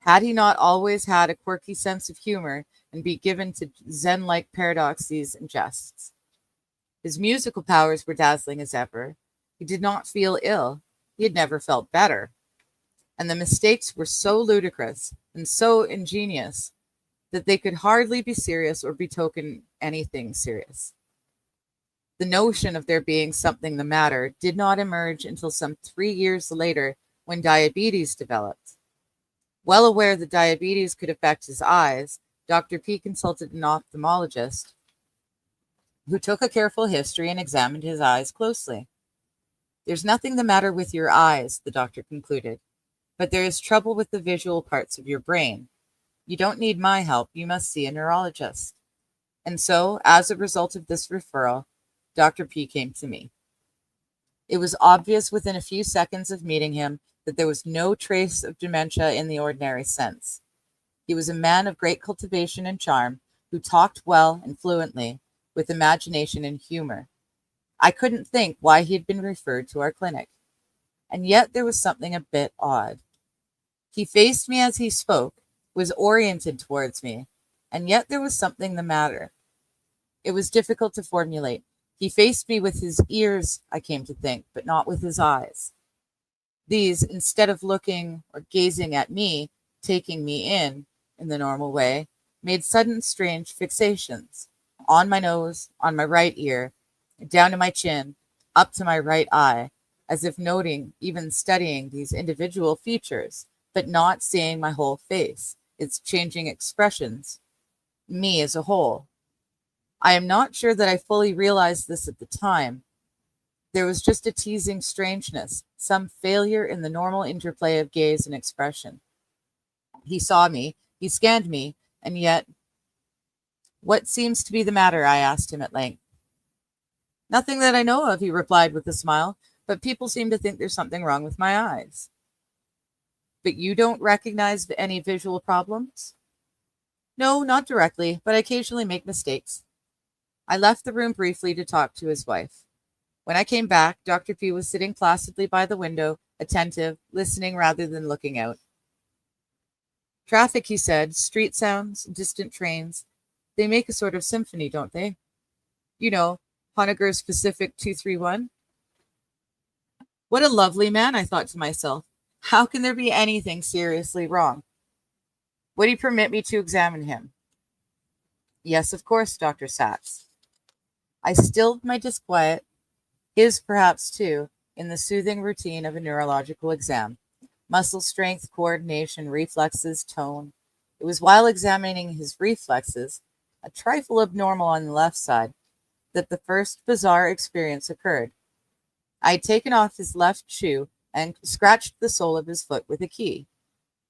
Had he not always had a quirky sense of humor and be given to Zen-like paradoxes and jests? His musical powers were dazzling as ever. He did not feel ill. He had never felt better. And the mistakes were so ludicrous and so ingenious that they could hardly be serious or betoken anything serious. The notion of there being something the matter did not emerge until some 3 years later, when diabetes developed. Well aware that diabetes could affect his eyes, Dr. P consulted an ophthalmologist who took a careful history and examined his eyes closely. There's nothing the matter with your eyes, the doctor concluded, but there is trouble with the visual parts of your brain. You don't need my help, you must see a neurologist. And so, as a result of this referral, Dr. P came to me. It was obvious within a few seconds of meeting him that there was no trace of dementia in the ordinary sense. He was a man of great cultivation and charm, who talked well and fluently, with imagination and humor. I couldn't think why he had been referred to our clinic, and yet there was something a bit odd. He faced me as he spoke, was oriented towards me, and yet there was something the matter. It was difficult to formulate. He faced me with his ears, I came to think, but not with his eyes. These, instead of looking or gazing at me, taking me in the normal way, made sudden strange fixations on my nose, on my right ear, down to my chin, up to my right eye, as if noting, even studying these individual features, but not seeing my whole face, its changing expressions, me as a whole. I am not sure that I fully realized this at the time. There was just a teasing strangeness, some failure in the normal interplay of gaze and expression. He saw me, he scanned me, and yet, what seems to be the matter? I asked him at length. Nothing that I know of, he replied with a smile, but people seem to think there's something wrong with my eyes. But you don't recognize any visual problems? No, not directly, but I occasionally make mistakes. I left the room briefly to talk to his wife. When I came back, Dr. P was sitting placidly by the window, attentive, listening rather than looking out. Traffic, he said, street sounds, distant trains, they make a sort of symphony, don't they? You know, Honegger's Pacific 231. What a lovely man, I thought to myself. How can there be anything seriously wrong? Would he permit me to examine him? Yes, of course, Dr. Sachs. I stilled my disquiet, his perhaps too, in the soothing routine of a neurological exam. Muscle strength, coordination, reflexes, tone. It was while examining his reflexes, a trifle abnormal on the left side, that the first bizarre experience occurred. I had taken off his left shoe and scratched the sole of his foot with a key,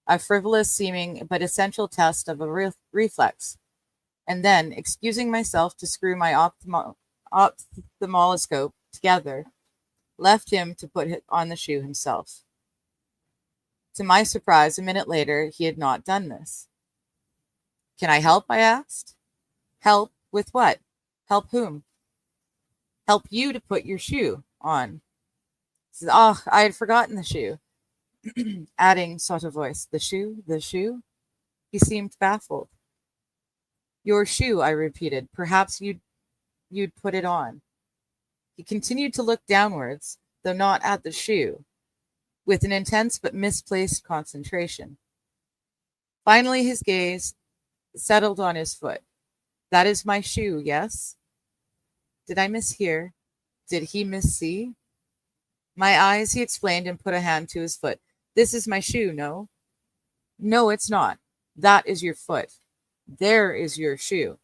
a frivolous seeming but essential test of a reflex, and then, excusing myself to screw my ophthalmoscope together, left him to put on the shoe himself. To my surprise, a minute later, he had not done this. Can I help? I asked. Help with what? Help whom? Help you to put your shoe on. He says, oh, I had forgotten the shoe. Adding sotto voice, the shoe, the shoe? He seemed baffled. Your shoe, I repeated. Perhaps you'd put it on. He continued to look downwards, though not at the shoe, with an intense but misplaced concentration. Finally, his gaze settled on his foot. That is my shoe, yes? Did I mishear? Did he missee? My eyes, he explained, and put a hand to his foot. This is my shoe, no? No, it's not. That is your foot. There is your shoe.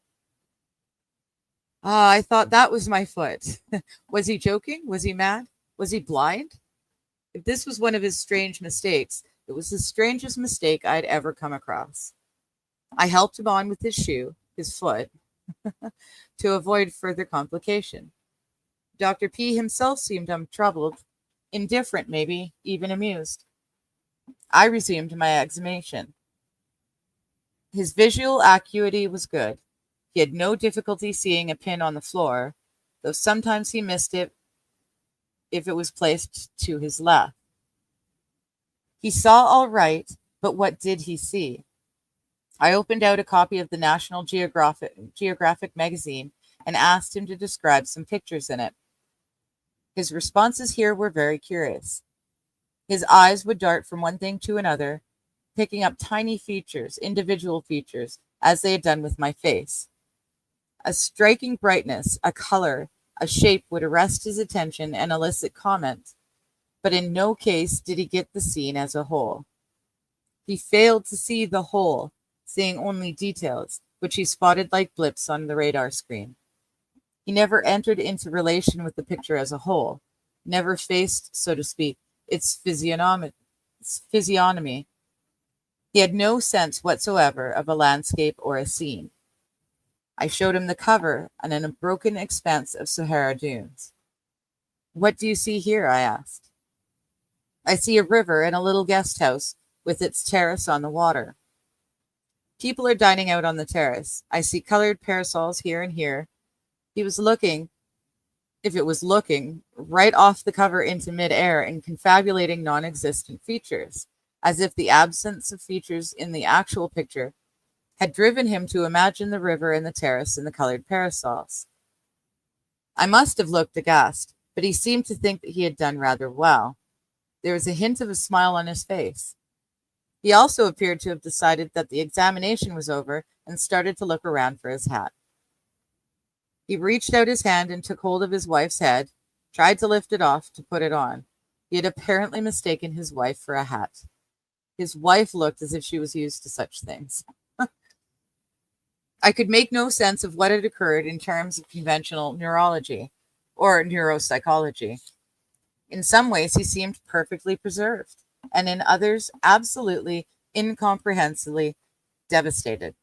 Ah, I thought that was my foot. Was he joking? Was he mad? Was he blind? If this was one of his strange mistakes, it was the strangest mistake I had ever come across. I helped him on with his shoe, his foot, to avoid further complication. Dr. P himself seemed untroubled, indifferent maybe, even amused. I resumed my examination. His visual acuity was good. He had no difficulty seeing a pin on the floor, though sometimes he missed it if it was placed to his left. He saw all right, but what did he see? I opened out a copy of the National Geographic magazine and asked him to describe some pictures in it. His responses here were very curious. His eyes would dart from one thing to another, picking up tiny features, individual features, as they had done with my face. A striking brightness, a color, a shape would arrest his attention and elicit comment, but in no case did he get the scene as a whole. He failed to see the whole, seeing only details, which he spotted like blips on the radar screen. He never entered into relation with the picture as a whole, never faced, so to speak, its physiognomy. He had no sense whatsoever of a landscape or a scene. I showed him the cover and an unbroken expanse of Sahara dunes. What do you see here? I asked. I see a river and a little guest house with its terrace on the water. People are dining out on the terrace. I see colored parasols here and here. He was looking, if it was looking, right off the cover into midair and confabulating non existent features, as if the absence of features in the actual picture had driven him to imagine the river and the terrace and the colored parasols. I must have looked aghast, but he seemed to think that he had done rather well. There was a hint of a smile on his face. He also appeared to have decided that the examination was over and started to look around for his hat. He reached out his hand and took hold of his wife's head, tried to lift it off to put it on. He had apparently mistaken his wife for a hat. His wife looked as if she was used to such things. I could make no sense of what had occurred in terms of conventional neurology or neuropsychology. In some ways, he seemed perfectly preserved, and in others, absolutely incomprehensibly devastated.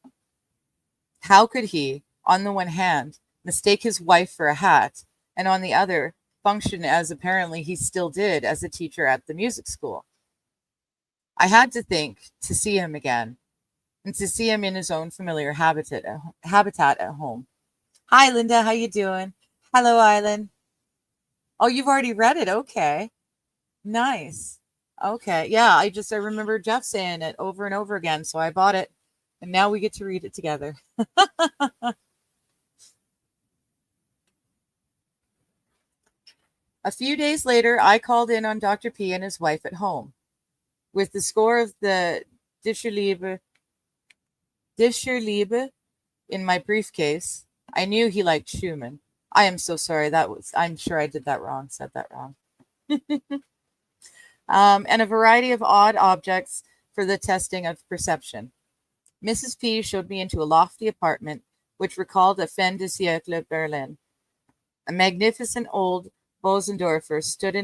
How could he, on the one hand, mistake his wife for a hat, and on the other, function as apparently he still did as a teacher at the music school? I had to think, to see him again, and to see him in his own familiar habitat at home. Hi, Linda. How you doing? Hello, Island. Oh, you've already read it. Okay. Nice. Okay. Yeah, I remember Jeff saying it over and over again, so I bought it, and now we get to read it together. A few days later, I called in on Dr. P and his wife at home. With the score of the Discherliebe in my briefcase, I knew he liked Schumann. I am so sorry. I'm sure I did that wrong, said that wrong. And a variety of odd objects for the testing of perception. Mrs. P showed me into a lofty apartment which recalled a fin de siècle Berlin. A magnificent old Bosendorfer stood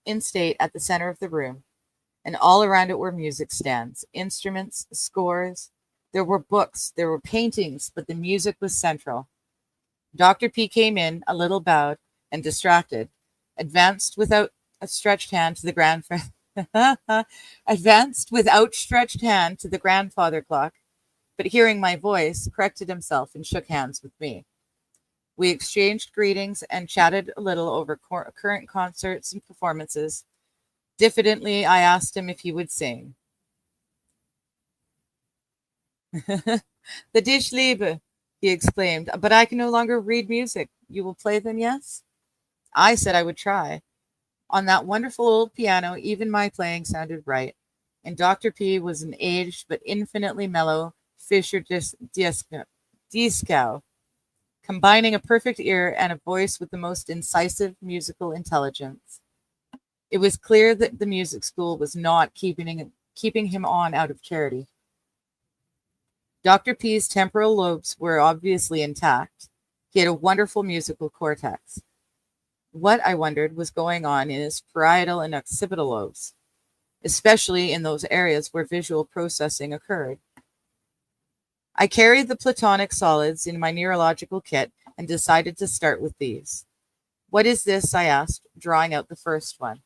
in state at the center of the room, and all around it were music stands, instruments, scores. There were books, there were paintings, but the music was central. Dr. P came in, a little bowed and distracted, advanced with outstretched hand to the grandfather clock, but hearing my voice, corrected himself and shook hands with me. We exchanged greetings and chatted a little over current concerts and performances. Diffidently, I asked him if he would sing. The Discherliebe, he exclaimed, but I can no longer read music. You will play them, yes? I said I would try. On that wonderful old piano, even my playing sounded right, and Dr. P was an aged but infinitely mellow Fischer Dieskau, combining a perfect ear and a voice with the most incisive musical intelligence. It was clear that the music school was not keeping him on out of charity. Dr. P's temporal lobes were obviously intact. He had a wonderful musical cortex. What, I wondered, was going on in his parietal and occipital lobes, especially in those areas where visual processing occurred. I carried the platonic solids in my neurological kit and decided to start with these. What is this? I asked, drawing out the first one.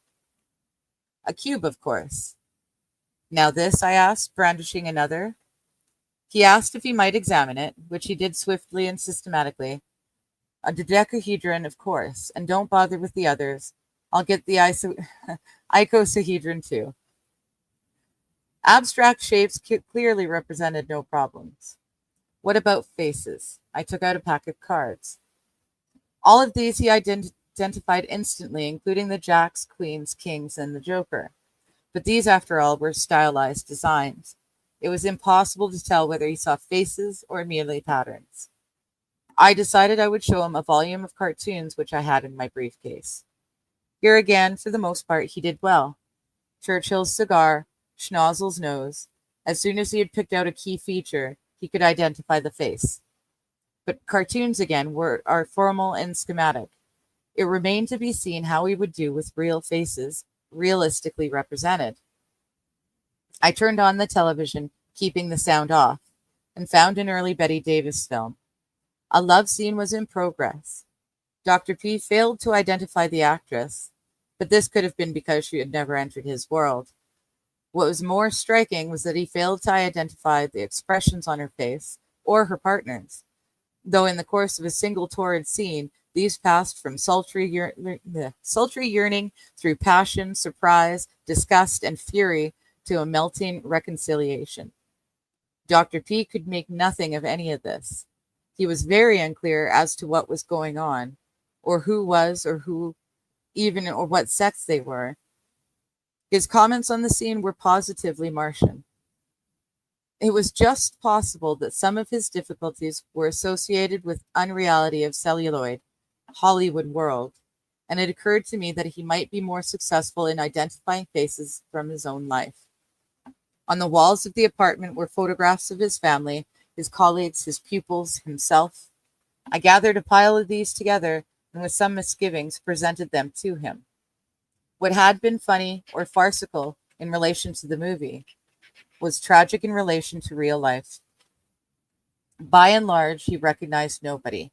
A cube, of course. Now this? I asked, brandishing another. He asked if he might examine it, which he did swiftly and systematically. A dodecahedron, of course, and don't bother with the others. I'll get the icosahedron too. Abstract shapes clearly represented no problems. What about faces? I took out a pack of cards. All of these he identified instantly, including the jacks, queens, kings, and the joker. But these, after all, were stylized designs. It was impossible to tell whether he saw faces or merely patterns. I decided I would show him a volume of cartoons which I had in my briefcase. Here again, for the most part, he did well. Churchill's cigar, Schnozzel's nose. As soon as he had picked out a key feature, he could identify the face. But cartoons, again, are formal and schematic. It remained to be seen how he would do with real faces, realistically represented. I turned on the television, keeping the sound off, and found an early Betty Davis film. A love scene was in progress. Dr. P failed to identify the actress. but this could have been because she had never entered his world. What was more striking was that he failed to identify the expressions on her face or her partner's, though in the course of a single torrid scene, these passed from sultry yearning through passion, surprise, disgust, and fury to a melting reconciliation. Dr. P could make nothing of any of this. He was very unclear as to what was going on, or who was, or who even, or what sex they were. His comments on the scene were positively Martian. It was just possible that some of his difficulties were associated with unreality of celluloid, Hollywood world, and it occurred to me that he might be more successful in identifying faces from his own life. On the walls of the apartment were photographs of his family, his colleagues, his pupils, himself. I gathered a pile of these together and with some misgivings presented them to him. What had been funny or farcical in relation to the movie was tragic in relation to real life. By and large, he recognized nobody,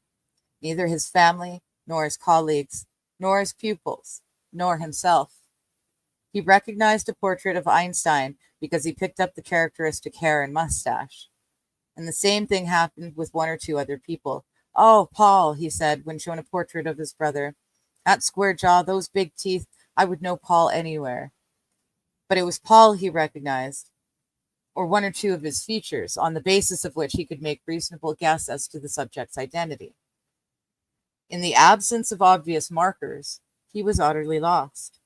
neither his family, nor his colleagues, nor his pupils, nor himself. He recognized a portrait of Einstein because he picked up the characteristic hair and mustache. And the same thing happened with one or two other people. "Oh, Paul," he said when shown a portrait of his brother. "That square jaw, those big teeth, I would know Paul anywhere." But it was Paul he recognized, or one or two of his features, on the basis of which he could make reasonable guess as to the subject's identity. In the absence of obvious markers, he was utterly lost.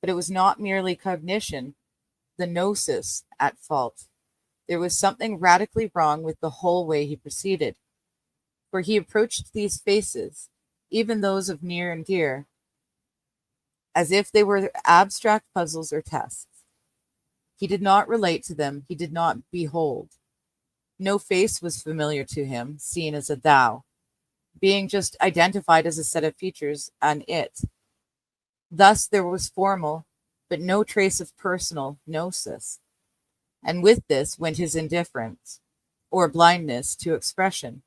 But it was not merely cognition, the gnosis, at fault. There was something radically wrong with the whole way he proceeded, for he approached these faces, even those of near and dear, as if they were abstract puzzles or tests. He did not relate to them, he did not behold. No face was familiar to him, seen as a thou, being just identified as a set of features, an it. Thus there was formal, but no trace of personal gnosis. And with this went his indifference, or blindness to expression.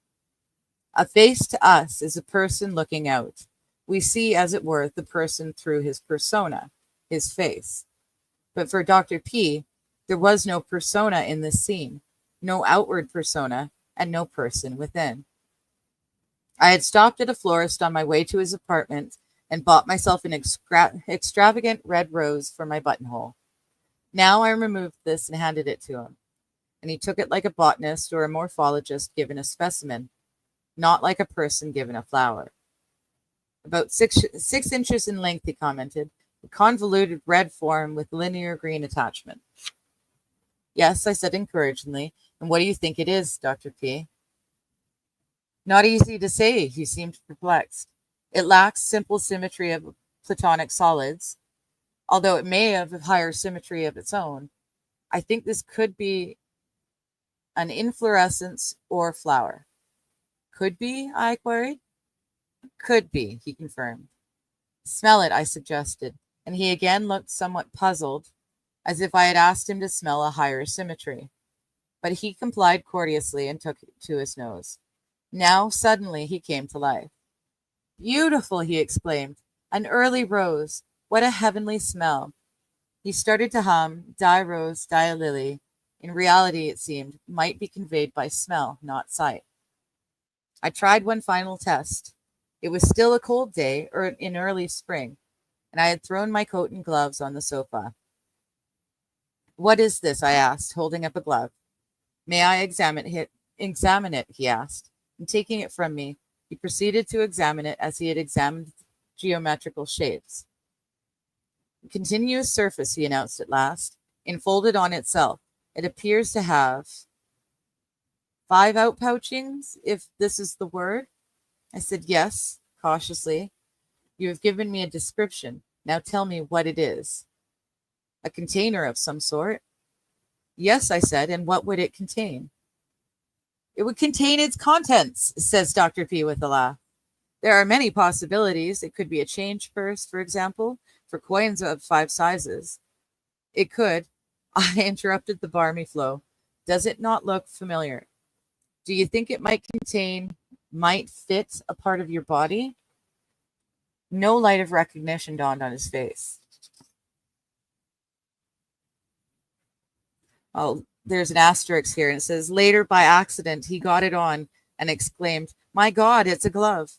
A face to us is a person looking out. We see, as it were, the person through his persona, his face. But for Dr. P, there was no persona in this scene, no outward persona, and no person within. I had stopped at a florist on my way to his apartment and bought myself an extravagant red rose for my buttonhole. Now I removed this and handed it to him, and he took it like a botanist or a morphologist given a specimen, not like a person given a flower. "About six inches in length," he commented, "a convoluted red form with linear green attachment." "Yes," I said encouragingly. "And what do you think it is, Dr. P?" "Not easy to say," he seemed perplexed. "It lacks simple symmetry of platonic solids, although it may have a higher symmetry of its own. I think this could be an inflorescence or flower." "Could be?" I queried. "Could be," he confirmed. "Smell it," I suggested, and he again looked somewhat puzzled, as if I had asked him to smell a higher symmetry. But he complied courteously and took it to his nose. Now suddenly he came to life. "Beautiful!" he exclaimed. "An early rose. What a heavenly smell!" He started to hum, "Die rose, die lily." In reality, it seemed, might be conveyed by smell, not sight. I tried one final test. It was still a cold day, or in early spring, and I had thrown my coat and gloves on the sofa. "What is this?" I asked, holding up a glove. "May I examine it?" "Examine it," he asked, and taking it from me, he proceeded to examine it as he had examined geometrical shapes. "A continuous surface," he announced at last, "enfolded on itself. It appears to have 5 outpouchings, if this is the word." I said, "Yes," cautiously. "You have given me a description. Now tell me what it is." "A container of some sort." "Yes," I said, "and what would it contain?" "It would contain its contents," says Dr. P with a laugh. "There are many possibilities. It could be a change purse, for example, for coins of 5 sizes. It could—" I interrupted the barmy flow. "Does it not look familiar? Do you think it might fit a part of your body?" No light of recognition dawned on his face. Oh, there's an asterisk here, and it says, later, by accident, he got it on and exclaimed, "My God, it's a glove."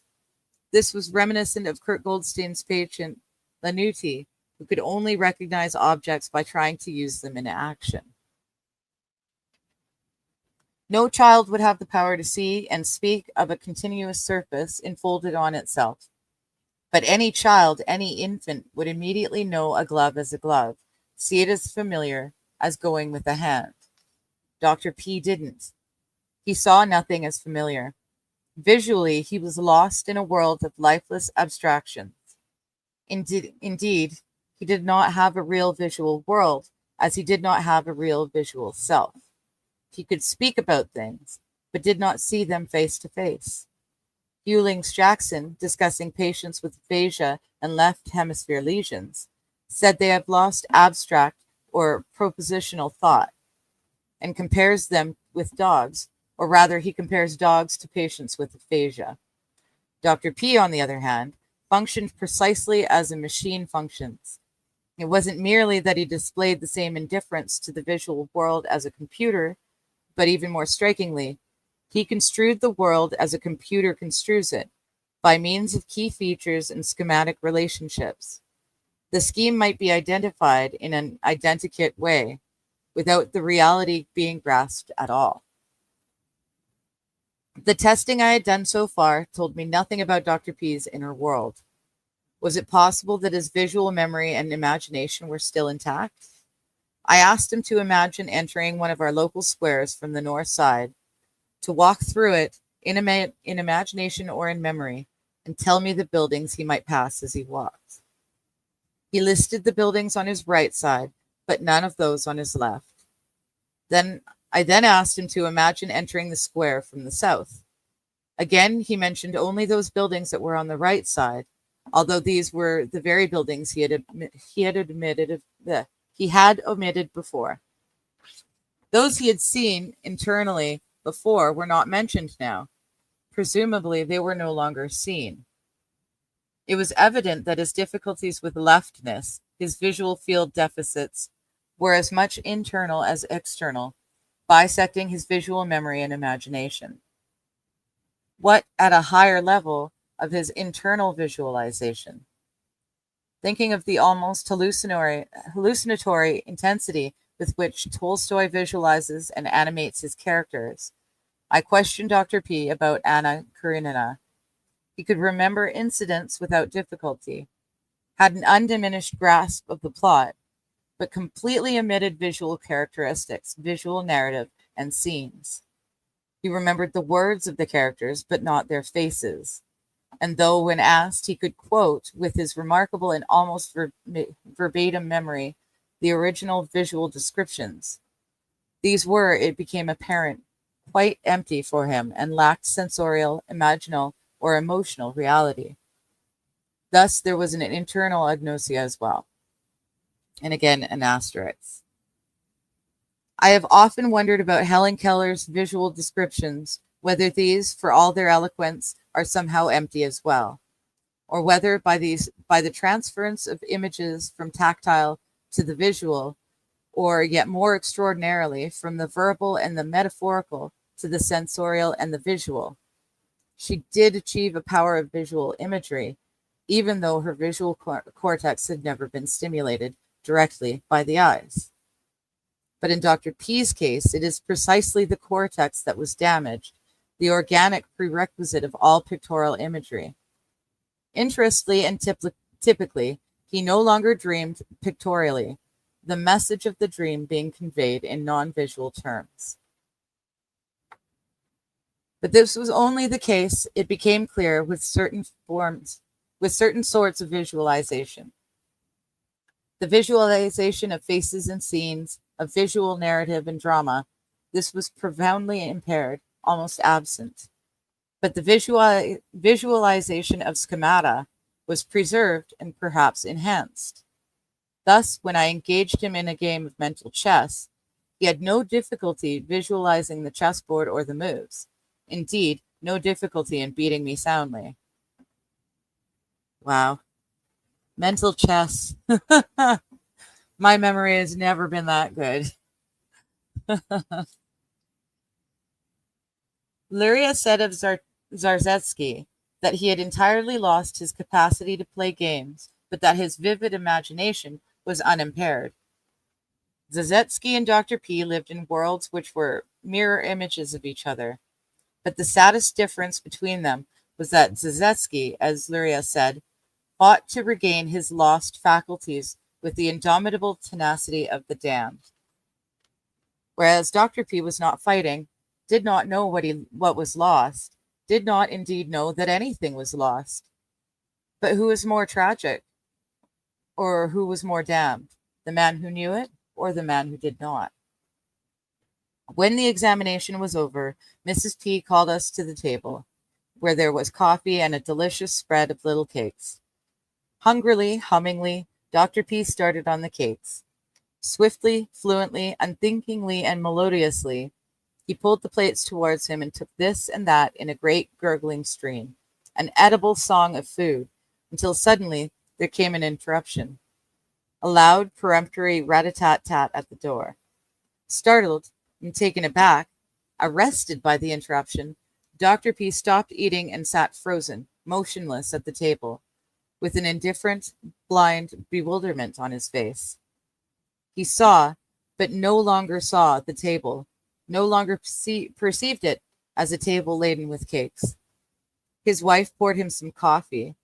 This was reminiscent of Kurt Goldstein's patient, Lanuti, who could only recognize objects by trying to use them in action. No child would have the power to see and speak of a continuous surface enfolded on itself. But any child, any infant, would immediately know a glove as a glove, see it as familiar as going with a hand. Dr. P didn't. He saw nothing as familiar. Visually, he was lost in a world of lifeless abstractions. Indeed, he did not have a real visual world, as he did not have a real visual self. He could speak about things, but did not see them face to face. Hewlings Jackson, discussing patients with aphasia and left hemisphere lesions, said they have lost abstract or propositional thought, and compares them with dogs, or rather, he compares dogs to patients with aphasia. Dr. P, on the other hand, functioned precisely as a machine functions. It wasn't merely that he displayed the same indifference to the visual world as a computer, but even more strikingly, he construed the world as a computer construes it, by means of key features and schematic relationships. The scheme might be identified in an identikit way, without the reality being grasped at all. The testing I had done so far told me nothing about Dr. P's inner world. Was it possible that his visual memory and imagination were still intact? I asked him to imagine entering one of our local squares from the north side, to walk through it in imagination or in memory, and tell me the buildings he might pass as he walked. He listed the buildings on his right side, but none of those on his left. I then asked him to imagine entering the square from the south. Again, he mentioned only those buildings that were on the right side, although these were the very buildings he had omitted before. Those he had seen internally before were not mentioned now. Presumably, they were no longer seen. It was evident that his difficulties with leftness, his visual field deficits, were as much internal as external, bisecting his visual memory and imagination. What at a higher level of his internal visualization? Thinking of the almost hallucinatory intensity with which Tolstoy visualizes and animates his characters, I questioned Dr. P about Anna Karenina. He could remember incidents without difficulty, had an undiminished grasp of the plot, but completely omitted visual characteristics, visual narrative, and scenes. He remembered the words of the characters, but not their faces. And though when asked, he could quote, with his remarkable and almost verbatim memory, the original visual descriptions, these were, it became apparent, quite empty for him and lacked sensorial, imaginal, or emotional reality. Thus, there was an internal agnosia as well. And again, an asterisk. I have often wondered about Helen Keller's visual descriptions, whether these, for all their eloquence, are somehow empty as well, or whether by the transference of images from tactile to the visual, or yet more extraordinarily, from the verbal and the metaphorical to the sensorial and the visual, she did achieve a power of visual imagery, even though her visual cortex had never been stimulated directly by the eyes. But in Dr. P's case, it is precisely the cortex that was damaged, the organic prerequisite of all pictorial imagery. Interestingly and typically, he no longer dreamed pictorially, the message of the dream being conveyed in non-visual terms. But this was only the case, it became clear, with certain sorts of visualization. The visualization of faces and scenes, of visual narrative and drama, this was profoundly impaired, almost absent. But the visualization of schemata was preserved and perhaps enhanced. Thus, when I engaged him in a game of mental chess, he had no difficulty visualizing the chessboard or the moves. Indeed, no difficulty in beating me soundly. Wow. Mental chess. My memory has never been that good. Luria said of Zarzetsky that he had entirely lost his capacity to play games, but that his vivid imagination was unimpaired. Zarzetsky and Dr. P lived in worlds which were mirror images of each other, but the saddest difference between them was that Zarzetsky, as Luria said, fought to regain his lost faculties with the indomitable tenacity of the damned, whereas Dr. P was not fighting, did not know what was lost, did not indeed know that anything was lost. But who was more tragic, or who was more damned, the man who knew it, or the man who did not? When the examination was over, Mrs. P called us to the table, where there was coffee and a delicious spread of little cakes. Hungrily, hummingly, Dr. P started on the cakes. Swiftly, fluently, unthinkingly, and melodiously, he pulled the plates towards him and took this and that in a great gurgling stream, an edible song of food, until suddenly there came an interruption. A loud, peremptory rat-a-tat-tat at the door. Startled and taken aback, arrested by the interruption, Dr. P stopped eating and sat frozen, motionless at the table, with an indifferent, blind bewilderment on his face. He saw, but no longer saw the table, no longer perceived it as a table laden with cakes. His wife poured him some coffee.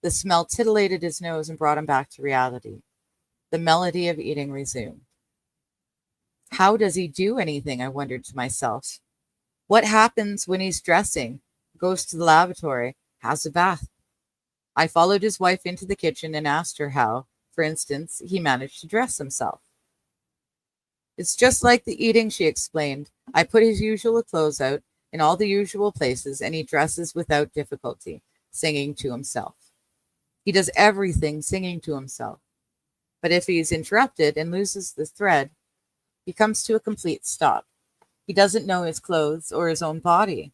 The smell titillated his nose and brought him back to reality. The melody of eating resumed. How does he do anything? I wondered to myself. What happens when he's dressing, goes to the lavatory, has a bath? I followed his wife into the kitchen and asked her how, for instance, he managed to dress himself. It's just like the eating, she explained. I put his usual clothes out in all the usual places, and he dresses without difficulty, singing to himself. He does everything singing to himself. But if he is interrupted and loses the thread, he comes to a complete stop. He doesn't know his clothes or his own body.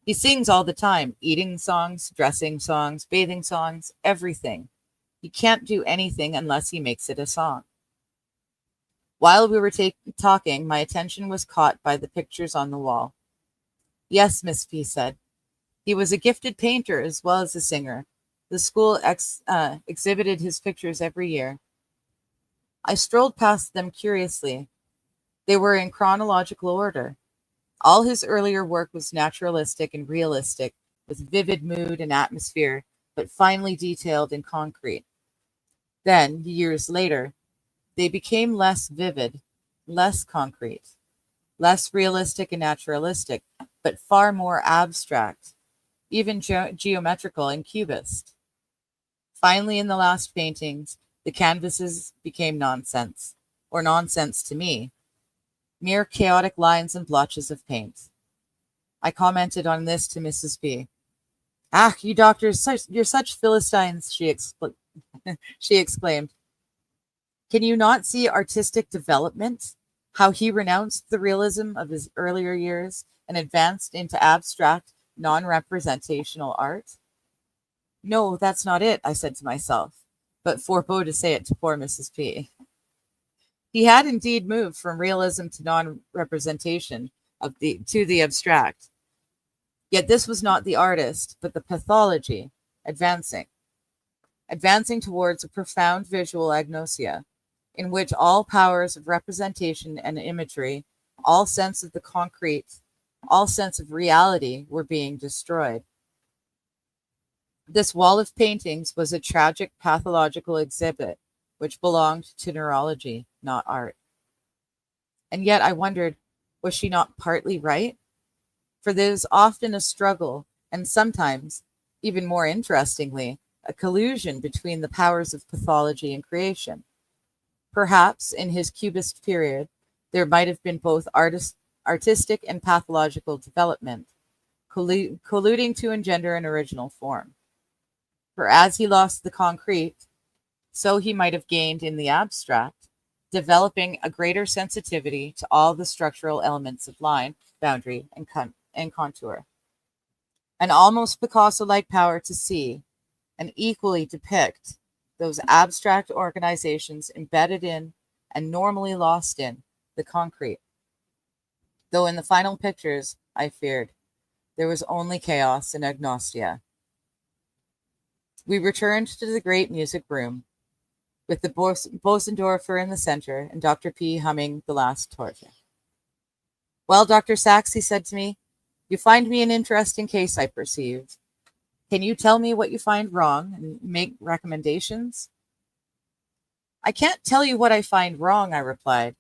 He sings all the time, eating songs, dressing songs, bathing songs, everything. He can't do anything unless he makes it a song. While we were talking, my attention was caught by the pictures on the wall. Yes, Miss P said. He was a gifted painter as well as a singer. The school exhibited his pictures every year. I strolled past them curiously. They were in chronological order. All his earlier work was naturalistic and realistic, with vivid mood and atmosphere, but finely detailed and concrete. Then, years later, they became less vivid, less concrete, less realistic and naturalistic, but far more abstract, even geometrical and cubist. Finally, in the last paintings, the canvases became nonsense, or nonsense to me, mere chaotic lines and blotches of paint. I commented on this to Mrs. B. Ah, you doctors, you're such Philistines, she exclaimed. Can you not see artistic development? How he renounced the realism of his earlier years and advanced into abstract, non-representational art? No, that's not it, I said to myself, but forbore to say it to poor Mrs. P. He had indeed moved from realism to non-representation to the abstract. Yet this was not the artist, but the pathology, advancing towards a profound visual agnosia, in which all powers of representation and imagery, all sense of the concrete, all sense of reality were being destroyed. This wall of paintings was a tragic pathological exhibit, which belonged to neurology, not art. And yet I wondered, was she not partly right? For there is often a struggle, and sometimes, even more interestingly, a collusion between the powers of pathology and creation. Perhaps in his Cubist period, there might have been both artistic and pathological development, colluding to engender an original form. For as he lost the concrete, so he might have gained in the abstract, developing a greater sensitivity to all the structural elements of line, boundary, and contour. An almost Picasso-like power to see, and equally depict those abstract organizations embedded in and normally lost in the concrete. Though in the final pictures, I feared, there was only chaos and agnostia. We returned to the great music room, with the Bosendorfer in the center and Dr. P humming the last torture. Well, Dr. Sachs, he said to me, you find me an interesting case, I perceive. Can you tell me what you find wrong and make recommendations? I can't tell you what I find wrong, I replied,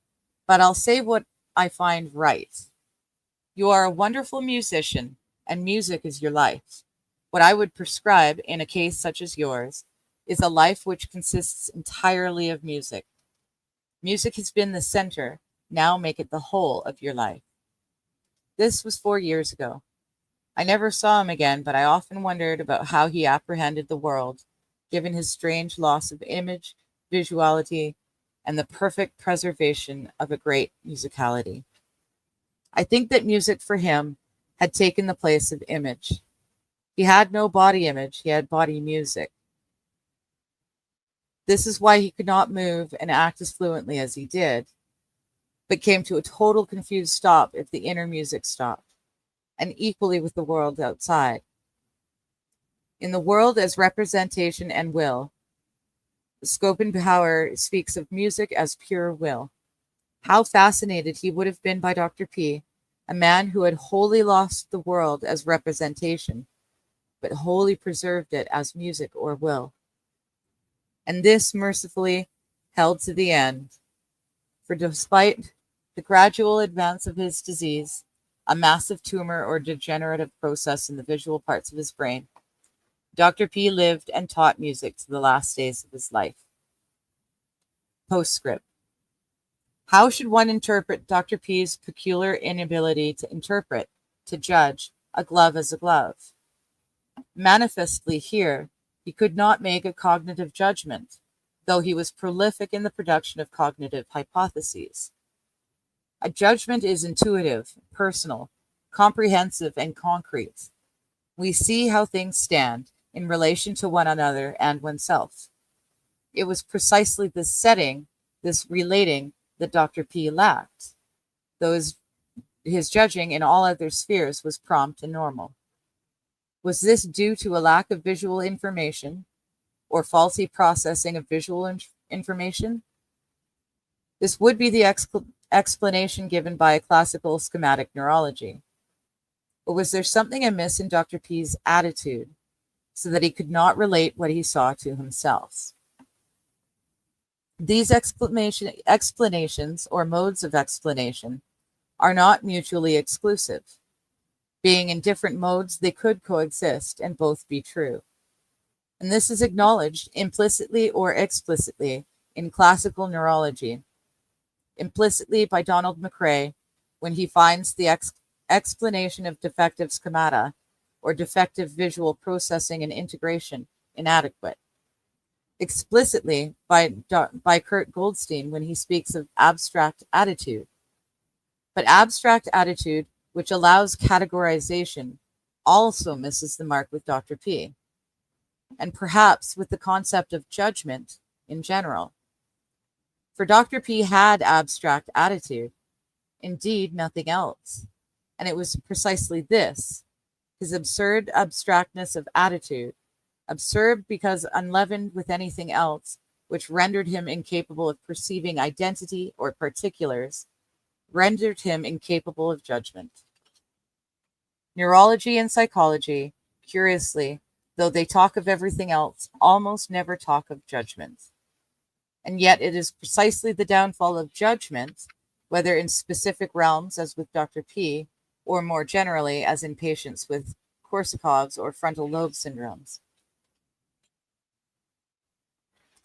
but I'll say what I find right. You are a wonderful musician, and music is your life. What I would prescribe in a case such as yours is a life which consists entirely of music. Music has been the center, now make it the whole of your life. This was 4 years ago. I never saw him again, but I often wondered about how he apprehended the world, given his strange loss of image, visuality, and the perfect preservation of a great musicality. I think that music for him had taken the place of image. He had no body image, he had body music. This is why he could not move and act as fluently as he did, but came to a total confused stop if the inner music stopped, and equally with the world outside. In the world as representation and will, Schopenhauer speaks of music as pure will. How fascinated he would have been by Dr. P, a man who had wholly lost the world as representation, but wholly preserved it as music or will. And this mercifully held to the end, for despite the gradual advance of his disease, a massive tumor or degenerative process in the visual parts of his brain, Dr. P lived and taught music to the last days of his life. Postscript. How should one interpret Dr. P's peculiar inability to interpret, to judge, a glove as a glove? Manifestly here, he could not make a cognitive judgment, though he was prolific in the production of cognitive hypotheses. A judgment is intuitive, personal, comprehensive, and concrete. We see how things stand in relation to one another and oneself. It was precisely this setting, this relating, that Dr. P lacked, though his judging in all other spheres was prompt and normal. Was this due to a lack of visual information or faulty processing of visual information? This would be the explanation given by classical schematic neurology. But was there something amiss in Dr. P's attitude so that he could not relate what he saw to himself? These explanations or modes of explanation are not mutually exclusive. Being in different modes, they could coexist and both be true. And this is acknowledged implicitly or explicitly in classical neurology. Implicitly by Donald McRae when he finds the explanation of defective schemata or defective visual processing and integration inadequate. Explicitly by Kurt Goldstein when he speaks of abstract attitude. But abstract attitude, which allows categorization, also misses the mark with Dr. P, and perhaps with the concept of judgment in general. For Dr. P had abstract attitude, indeed nothing else, and it was precisely this, his absurd abstractness of attitude, absurd because unleavened with anything else, which rendered him incapable of perceiving identity or particulars, rendered him incapable of judgment. Neurology and psychology, curiously, though they talk of everything else, almost never talk of judgment. And yet it is precisely the downfall of judgment, whether in specific realms as with Dr. P, or more generally as in patients with Korsakov's or frontal lobe syndromes.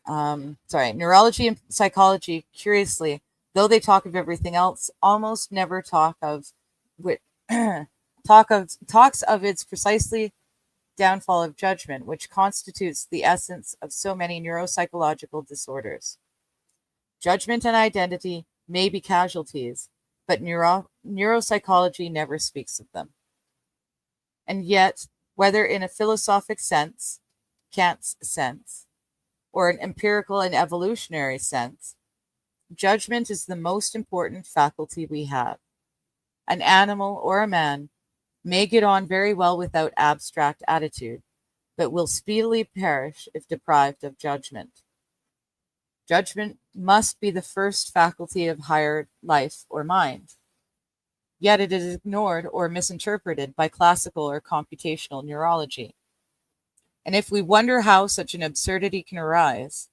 Neurology and psychology, curiously, though they talk of everything else, almost never talks of its precisely downfall of judgment, which constitutes the essence of so many neuropsychological disorders. Judgment and identity may be casualties, but neuropsychology never speaks of them. And yet, whether in a philosophic sense, Kant's sense, or an empirical and evolutionary sense, judgment is the most important faculty we have. An animal or a man may get on very well without abstract attitude, but will speedily perish if deprived of judgment. Judgment must be the first faculty of higher life or mind. Yet it is ignored or misinterpreted by classical or computational neurology. And if we wonder how such an absurdity can arise,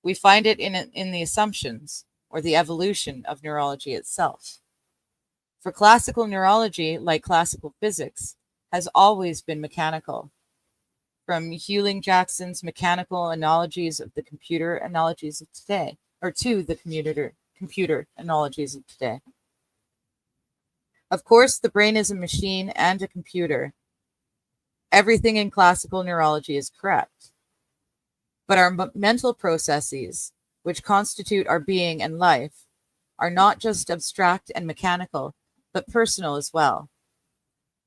we find it in the assumptions or the evolution of neurology itself. For classical neurology, like classical physics, has always been mechanical. From Hewling Jackson's mechanical analogies of the computer analogies of today, or to the computer analogies of today. Of course, the brain is a machine and a computer. Everything in classical neurology is correct. But our mental processes, which constitute our being and life, are not just abstract and mechanical, but personal as well.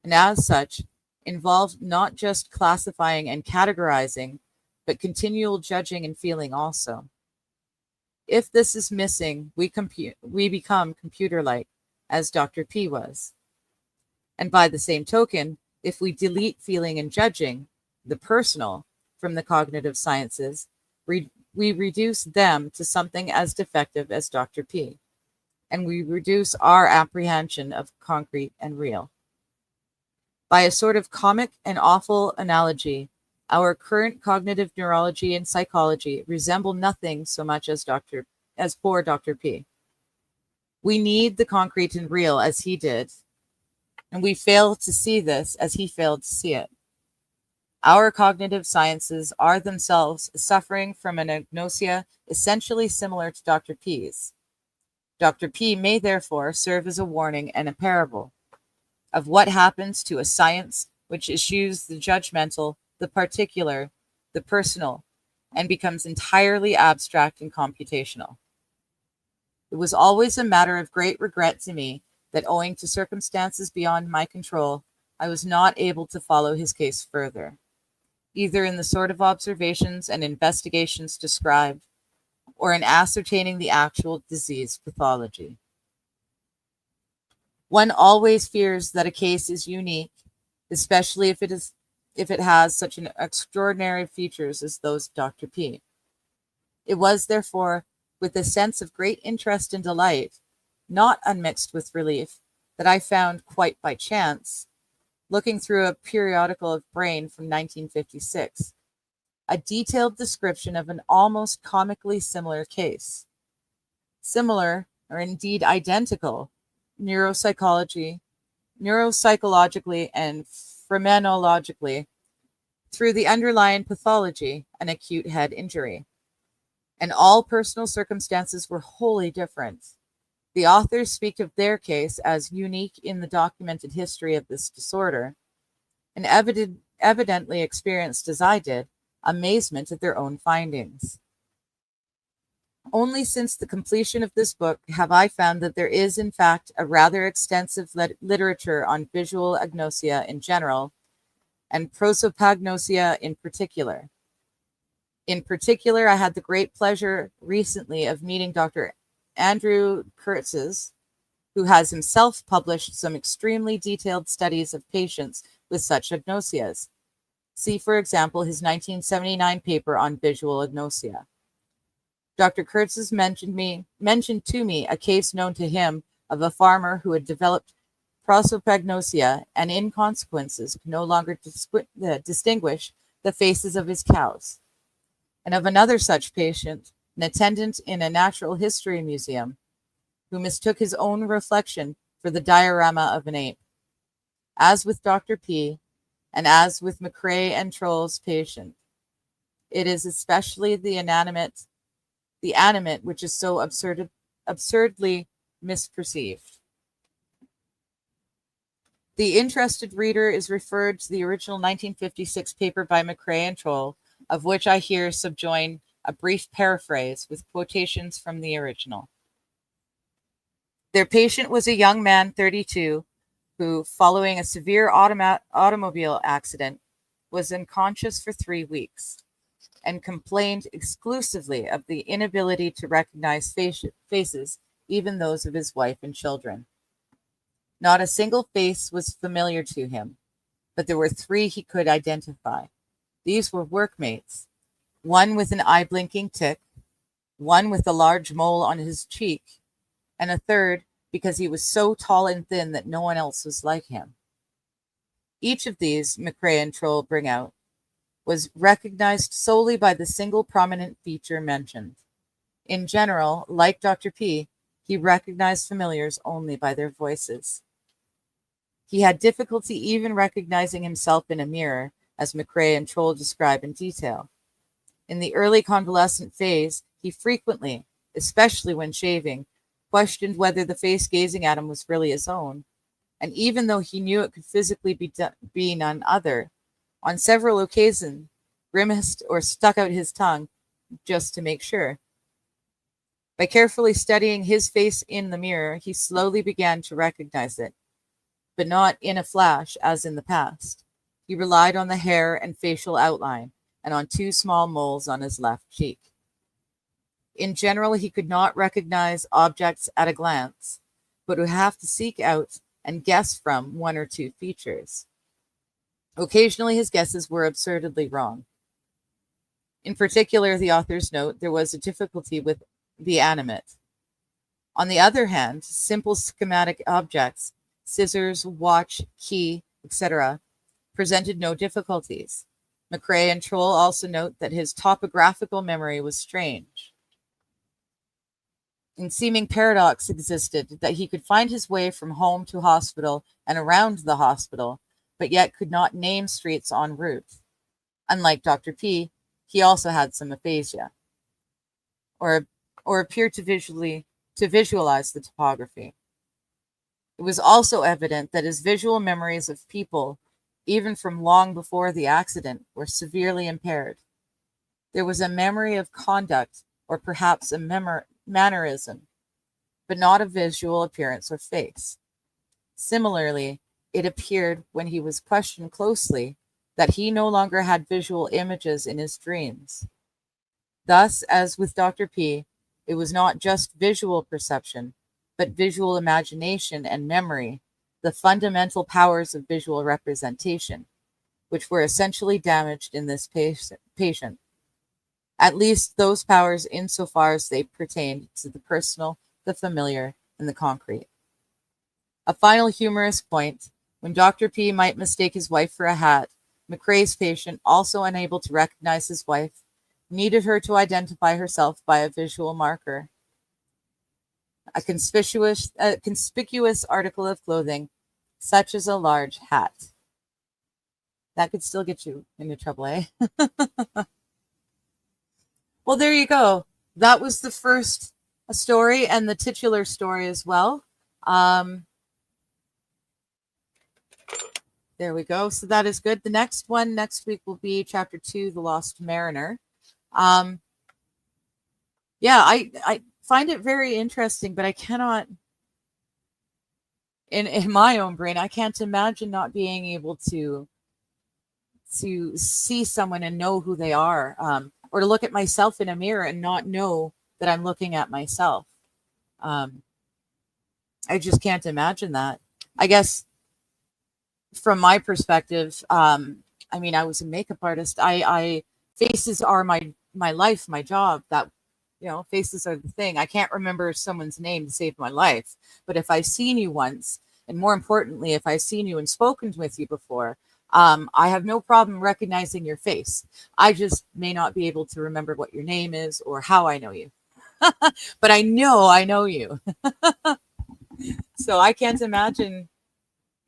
And as such, involve not just classifying and categorizing, but continual judging and feeling also. If this is missing, we become computer-like, as Dr. P was. And by the same token, if we delete feeling and judging, the personal, from the cognitive sciences, we reduce them to something as defective as Dr. P, and we reduce our apprehension of concrete and real. By a sort of comic and awful analogy, our current cognitive neurology and psychology resemble nothing so much as poor Dr. P. We need the concrete and real as he did, and we fail to see this as he failed to see it. Our cognitive sciences are themselves suffering from an agnosia essentially similar to Dr. P's. Dr. P may therefore serve as a warning and a parable of what happens to a science which eschews the judgmental, the particular, the personal, and becomes entirely abstract and computational. It was always a matter of great regret to me that, owing to circumstances beyond my control, I was not able to follow his case further, either in the sort of observations and investigations described, or in ascertaining the actual disease pathology. One always fears that a case is unique, especially if it has such an extraordinary features as those of Dr. P. It was, therefore, with a sense of great interest and delight, not unmixed with relief, that I found, quite by chance, looking through a periodical of Brain from 1956, a detailed description of an almost comically similar case. Similar, or indeed identical, neuropsychologically and phenomenologically, through the underlying pathology, an acute head injury. And all personal circumstances were wholly different. The authors speak of their case as unique in the documented history of this disorder, and evidently experienced, as I did, amazement at their own findings. Only since the completion of this book have I found that there is, in fact, a rather extensive literature on visual agnosia in general, and prosopagnosia in particular. In particular, I had the great pleasure recently of meeting Dr. Andrew Kurtz's, who has himself published some extremely detailed studies of patients with such agnosias. See, for example, his 1979 paper on visual agnosia. Dr. Kurtz's mentioned to me a case known to him of a farmer who had developed prosopagnosia and in consequences could no longer distinguish the faces of his cows, and of another such patient, an attendant in a natural history museum, who mistook his own reflection for the diorama of an ape. As with Dr. P, and as with McCrae and Troll's patient, it is especially the animate which is so absurdly misperceived. The interested reader is referred to the original 1956 paper by McCrae and Troll, of which I here subjoin a brief paraphrase with quotations from the original. Their patient was a young man, 32, who, following a severe automobile accident, was unconscious for 3 weeks and complained exclusively of the inability to recognize faces, even those of his wife and children. Not a single face was familiar to him, but there were 3 he could identify. These were workmates, one with an eye-blinking tic, one with a large mole on his cheek, and a third because he was so tall and thin that no one else was like him. Each of these, McCrae and Troll bring out, was recognized solely by the single prominent feature mentioned. In general, like Dr. P, he recognized familiars only by their voices. He had difficulty even recognizing himself in a mirror, as McCrae and Troll describe in detail. In the early convalescent phase, he frequently, especially when shaving, questioned whether the face gazing at him was really his own, and even though he knew it could physically be none other, on several occasions grimaced or stuck out his tongue just to make sure. By carefully studying his face in the mirror, he slowly began to recognize it, but not in a flash as in the past. He relied on the hair and facial outline and on 2 small moles on his left cheek. In general, he could not recognize objects at a glance, but would have to seek out and guess from 1 or 2 features. Occasionally, his guesses were absurdly wrong. In particular, the authors note there was a difficulty with the animate. On the other hand, simple schematic objects, scissors, watch, key, etc., presented no difficulties. McCrae and Troll also note that his topographical memory was strange. And seeming paradox existed that he could find his way from home to hospital and around the hospital, but yet could not name streets en route. Unlike Dr. P, he also had some aphasia, or appeared to visualize the topography. It was also evident that his visual memories of people, even from long before the accident, were severely impaired. There was a memory of conduct, or perhaps a mannerism, but not a visual appearance or face. Similarly, it appeared when he was questioned closely that he no longer had visual images in his dreams. Thus, as with Dr. P, it was not just visual perception, but visual imagination and memory, the fundamental powers of visual representation, which were essentially damaged in this patient. At least those powers insofar as they pertained to the personal, the familiar, and the concrete. A final humorous point: when Dr. P might mistake his wife for a hat, McCrae's patient, also unable to recognize his wife, needed her to identify herself by a visual marker. A conspicuous article of clothing, such as a large hat. That could still get you into trouble, eh? Well, there you go. That was the first story and the titular story as well. There we go. So that is good. The next one next week will be chapter 2, The Lost Mariner. Yeah, I find it very interesting, but I cannot, in my own brain, I can't imagine not being able to see someone and know who they are, or to look at myself in a mirror and not know that I'm looking at myself. I just can't imagine that. I guess from my perspective, I mean, I was a makeup artist. I faces are my life, my job. That, faces are the thing. I can't remember someone's name to save my life, but if I've seen you once, and more importantly, if I've seen you and spoken with you before, I have no problem recognizing your face. I just may not be able to remember what your name is or how I know you, but I know you. So I can't imagine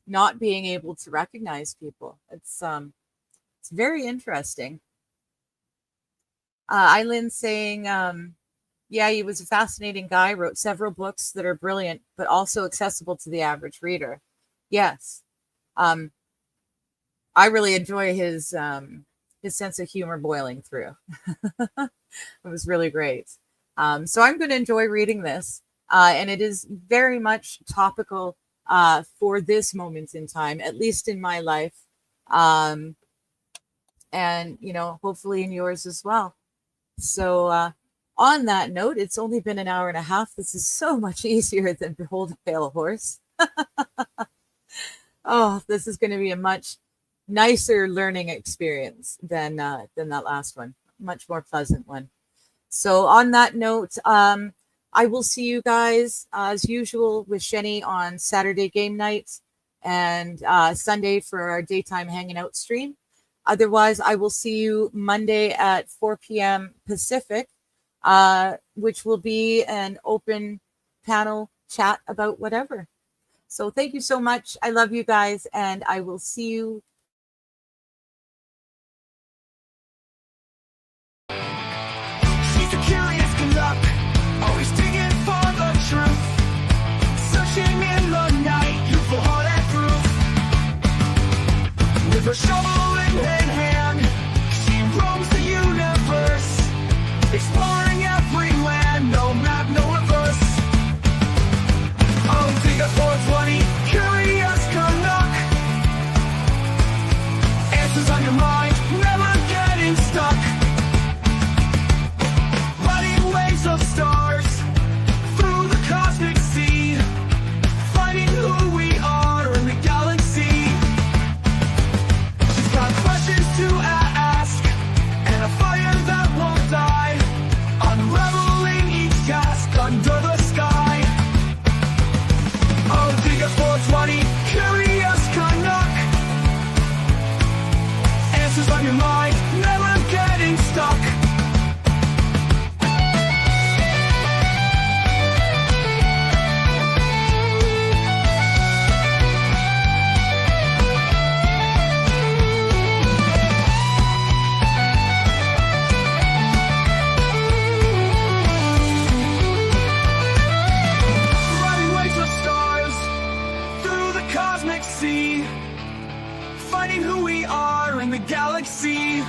not being able to recognize people. It's very interesting. Eileen saying, yeah, he was a fascinating guy, wrote several books that are brilliant, but also accessible to the average reader. Yes. I really enjoy his sense of humor boiling through. It was really great. So I'm going to enjoy reading this. And it is very much topical for this moment in time, at least in my life. and hopefully in yours as well. So on that note, it's only been an hour and a half. This is so much easier than Behold a Pale Horse. Oh, this is going to be a much nicer learning experience than that last one. Much more pleasant one. So on that note, I will see you guys as usual with Shenny on Saturday game nights and Sunday for our daytime hanging out stream. Otherwise, I will see you Monday at 4 p.m. Pacific, which will be an open panel chat about whatever. So thank you so much. I love you guys, and I will see you. She's a curious conduct, always digging for the truth. Searching in the night, youthful heart and proof. With her shovel in hand, she roams the universe, exploring every land, no map, no reverse. Oh, dig a 420, curious Canuck. Answers on your mind, never getting stuck. Riding waves of stars through the cosmic sea, finding who we are in the galaxy. She's got questions to ask and a fire that won't die, unraveling each task under the sky. Oh, dig a 420, curious Canuck. Answers on your mind, never getting stuck. Riding waves of stars through the cosmic sea, finding who we are in the galaxy.